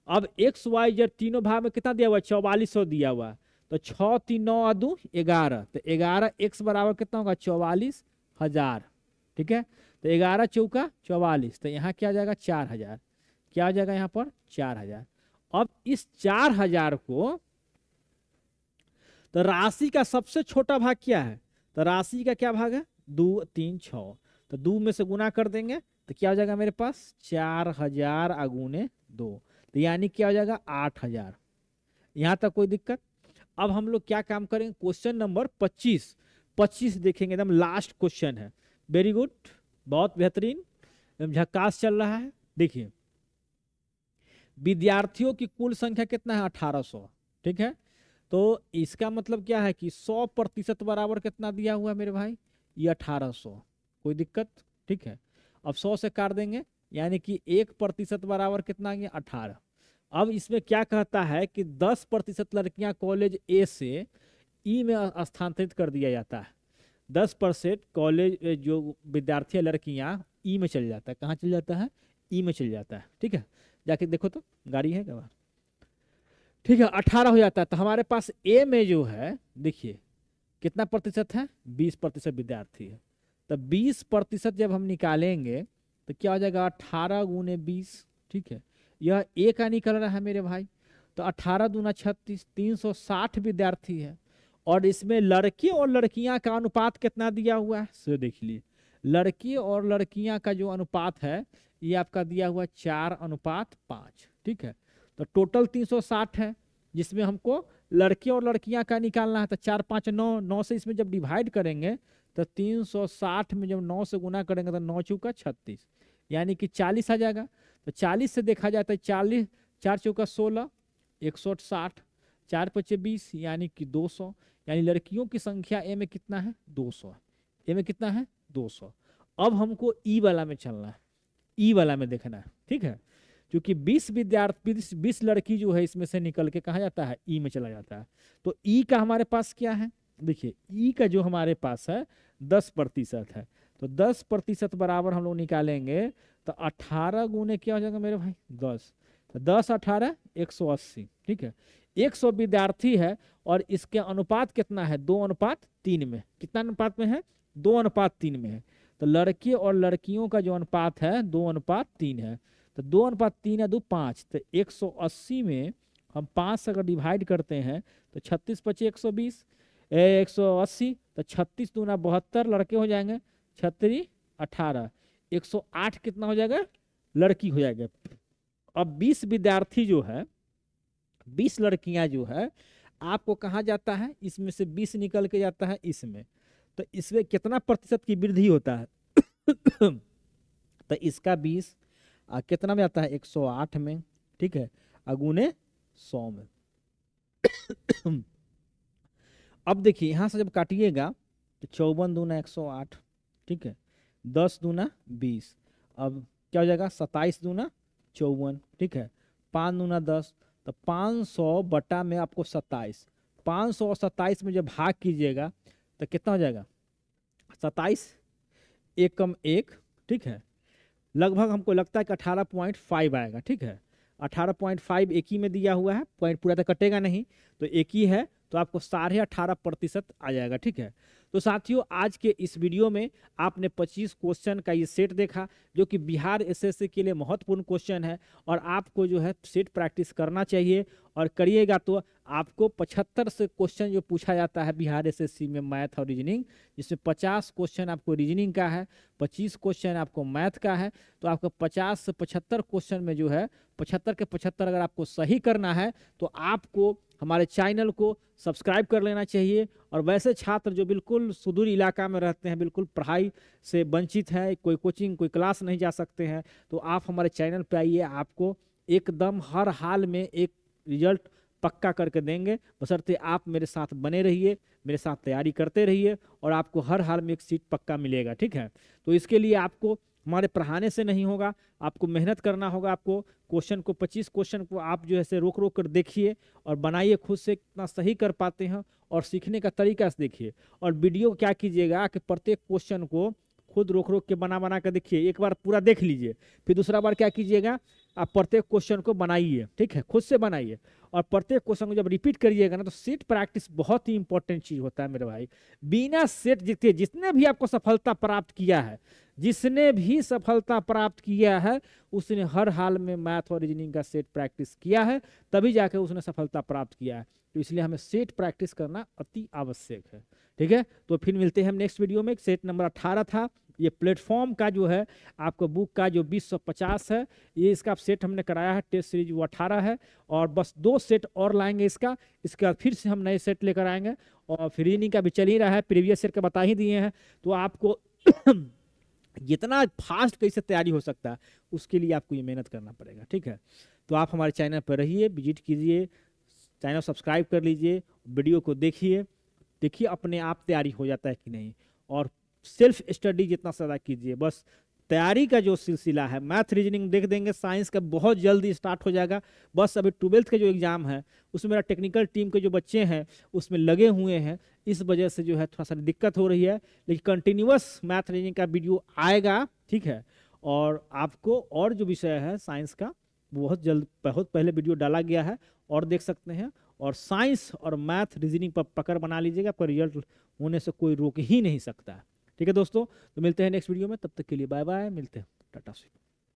अब x y z तीनों भाग में कितना दिया हुआ है 4400 दिया हुआ है, तो 6 3 9 और 2 11, तो 11 x बराबर कितना होगा 44,000, ठीक है। तो 11 चौका 44, तो यहाँ क्या आ जाएगा 4000, क्या आ जाएगा यहाँ पर 4000। अब इस 4000 को, तो राशि का सबसे छोटा भाग क्या है, तो राशि का क्या भाग है 2 3 6, तो 2 में से गुना कर देंगे तो क्या हो जाएगा मेरे पास 4000 अगुने 2, तो यानी क्या हो जाएगा 8000। यहाँ तक कोई दिक्कत। अब हम लोग क्या काम करेंगे, क्वेश्चन नंबर 25 देखेंगे, एकदम लास्ट क्वेश्चन है। वेरी गुड, बहुत बेहतरीन, एकदम झक्कास चल रहा है। देखिए विद्यार्थियों की कुल संख्या कितना है 1800, ठीक है। तो इसका मतलब क्या है कि 100% बराबर कितना दिया हुआ है मेरे भाई, ये 1800, कोई दिक्कत, ठीक है। अब 100 से काट देंगे, यानी कि 1% बराबर कितना आ गया 18। अब इसमें क्या कहता है कि 10% लड़कियां कॉलेज ए से ई में स्थानांतरित कर दिया जाता है। 10% कॉलेज जो विद्यार्थी लड़कियां ई में चल जाता है, कहाँ चल जाता है ई में चल जाता है, ठीक है। जाके देखो तो गाड़ी है क्या, ठीक है 18 हो जाता है। तो हमारे पास ए में जो है देखिए कितना प्रतिशत है 20% विद्यार्थी है, तो 20% जब हम निकालेंगे तो क्या हो जाएगा 18 गुने 20, ठीक है। यह ए का निकल रहा है मेरे भाई, तो 18 दूना 36, 360 विद्यार्थी है। और इसमें लड़के और लड़कियां का अनुपात कितना दिया हुआ है, सो देख लीजिए लड़के और लड़कियां का जो अनुपात है ये आपका दिया हुआ है 4:5, ठीक है। तो टोटल 360 है, जिसमें हमको लड़के और लड़कियां का निकालना है, तो 4 5 9, 9 से इसमें जब डिवाइड करेंगे तो 360 में जब 9 से गुना करेंगे तो 9 चौका 36, यानी कि 40 आ जाएगा। तो 40 से देखा जाता है 40, 4 चौका 16, 160, 4 पचे 20, यानी कि 200, यानी लड़कियों की संख्या ए में कितना है 200, ए में कितना है 200। अब हमको ई वाला में चलना है, ई वाला में देखना है, ठीक है। क्योंकि 20 विद्यार्थी 20 लड़की जो है इसमें से निकल के कहाँ जाता है ई में चला जाता है। तो ई का हमारे पास क्या है, देखिए ई का जो हमारे पास है 10% है, तो 10% बराबर हम लोग निकालेंगे तो 18 गुने क्या हो जाएगा मेरे भाई 10, तो 10 18 180, ठीक है। 100 विद्यार्थी है और इसके अनुपात कितना है 2:3 में, कितना अनुपात में है 2:3 में है। तो लड़के और लड़कियों का जो अनुपात है 2:3 है, तो 2:3 या 2 5, तो 180 में हम 5 से अगर डिवाइड करते हैं तो 36 पचे 120, 180, तो 36 दूना 72 लड़के हो जाएंगे, 36 18, 108 कितना हो जाएगा लड़की हो जाएगा। अब 20 विद्यार्थी जो है 20 लड़कियां जो है आपको कहाँ जाता है, इसमें से 20 निकल के जाता है इसमें, तो इसमें कितना प्रतिशत की वृद्धि होता है तो इसका 20, कितना में आता है 108 में, ठीक है, अगुने 100 में। अब देखिए यहाँ से जब काटिएगा तो 54 दूना 108, ठीक है, 10 दूना 20, अब क्या हो जाएगा 27 दूना 54, ठीक है, 5 दूना 10, तो 500 बटा में आपको 27, 500 और 27 में जब भाग कीजिएगा तो कितना हो जाएगा 27, एक कम एक, ठीक है, लगभग हमको लगता है कि 18.5 आएगा, ठीक है, 18.5 एक ही में दिया हुआ है, पॉइंट पूरा तो कटेगा नहीं, तो एक ही है, तो आपको 18.5% आ जाएगा, ठीक है। तो साथियों आज के इस वीडियो में आपने 25 क्वेश्चन का ये सेट देखा जो कि बिहार एसएससी के लिए महत्वपूर्ण क्वेश्चन है, और आपको जो है सेट प्रैक्टिस करना चाहिए, और करिएगा तो आपको 75 से क्वेश्चन जो पूछा जाता है बिहार एसएससी में मैथ और रीजनिंग, जिसमें 50 क्वेश्चन आपको रीजनिंग का है, 25 क्वेश्चन आपको मैथ का है, तो आपको 50 से 75 क्वेश्चन में जो है 75 के 75 अगर आपको सही करना है तो आपको हमारे चैनल को सब्सक्राइब कर लेना चाहिए। और वैसे छात्र जो बिल्कुल सुदूर इलाका में रहते हैं, बिल्कुल पढ़ाई से वंचित हैं, कोई कोचिंग कोई क्लास नहीं जा सकते हैं, तो आप हमारे चैनल पे आइए, आपको एकदम हर हाल में एक रिजल्ट पक्का करके देंगे, बशर्ते आप मेरे साथ बने रहिए, मेरे साथ तैयारी करते रहिए, और आपको हर हाल में एक सीट पक्का मिलेगा, ठीक है। तो इसके लिए आपको हमारे पढ़ाने से नहीं होगा, आपको मेहनत करना होगा, आपको क्वेश्चन को 25 क्वेश्चन को आप जो है से रोक रोक कर देखिए और बनाइए, खुद से कितना सही कर पाते हैं, और सीखने का तरीका से देखिए, और वीडियो क्या कीजिएगा कि प्रत्येक क्वेश्चन को खुद रोक रोक के बना बना कर देखिए, एक बार पूरा देख लीजिए, फिर दूसरा बार क्या कीजिएगा आप प्रत्येक क्वेश्चन को बनाइए, ठीक है, खुद से बनाइए, और प्रत्येक क्वेश्चन को जब रिपीट करिएगा ना तो सेट प्रैक्टिस बहुत ही इंपॉर्टेंट चीज होता है मेरे भाई। बिना सेट जीते जिसने भी आपको सफलता प्राप्त किया है, जिसने भी सफलता प्राप्त किया है, उसने हर हाल में मैथ और रीजनिंग का सेट प्रैक्टिस किया है, तभी जाकर उसने सफलता प्राप्त किया है। तो इसलिए हमें सेट प्रैक्टिस करना अति आवश्यक है, ठीक है। तो फिर मिलते हैं हम नेक्स्ट वीडियो में। सेट नंबर 18 था, ये प्लेटफॉर्म का जो है आपको बुक का जो 2050 है, ये इसका सेट हमने कराया है, टेस्ट सीरीज वो 18 है, और बस 2 सेट और लाएंगे इसका बाद फिर से हम नए सेट लेकर आएंगे, और फिर रीजनिंग का भी चल ही रहा है, प्रीवियस सेट का बता ही दिए हैं। तो आपको जितना फास्ट कैसे तैयारी हो सकता है उसके लिए आपको ये मेहनत करना पड़ेगा, ठीक है। तो आप हमारे चैनल पर रहिए, विजिट कीजिए, चैनल सब्सक्राइब कर लीजिए, वीडियो को देखिए अपने आप तैयारी हो जाता है कि नहीं, और सेल्फ स्टडी जितना ज़्यादा कीजिए। बस तैयारी का जो सिलसिला है, मैथ रीजनिंग देख देंगे, साइंस का बहुत जल्दी स्टार्ट हो जाएगा। बस अभी 12th का जो एग्जाम है उसमें मेरा टेक्निकल टीम के जो बच्चे हैं उसमें लगे हुए हैं, इस वजह से जो है थोड़ा सा दिक्कत हो रही है, लेकिन कंटिन्यूअस मैथ रीजनिंग का वीडियो आएगा, ठीक है। और आपको और जो विषय है साइंस का बहुत पहले वीडियो डाला गया है, और देख सकते हैं। और साइंस और मैथ रीजनिंग पर पकड़ बना लीजिएगा, पर रिजल्ट होने से कोई रोक ही नहीं सकता है, ठीक है दोस्तों। तो मिलते हैं नेक्स्ट वीडियो में, तब तक के लिए बाय बाय, मिलते हैं, टाटा।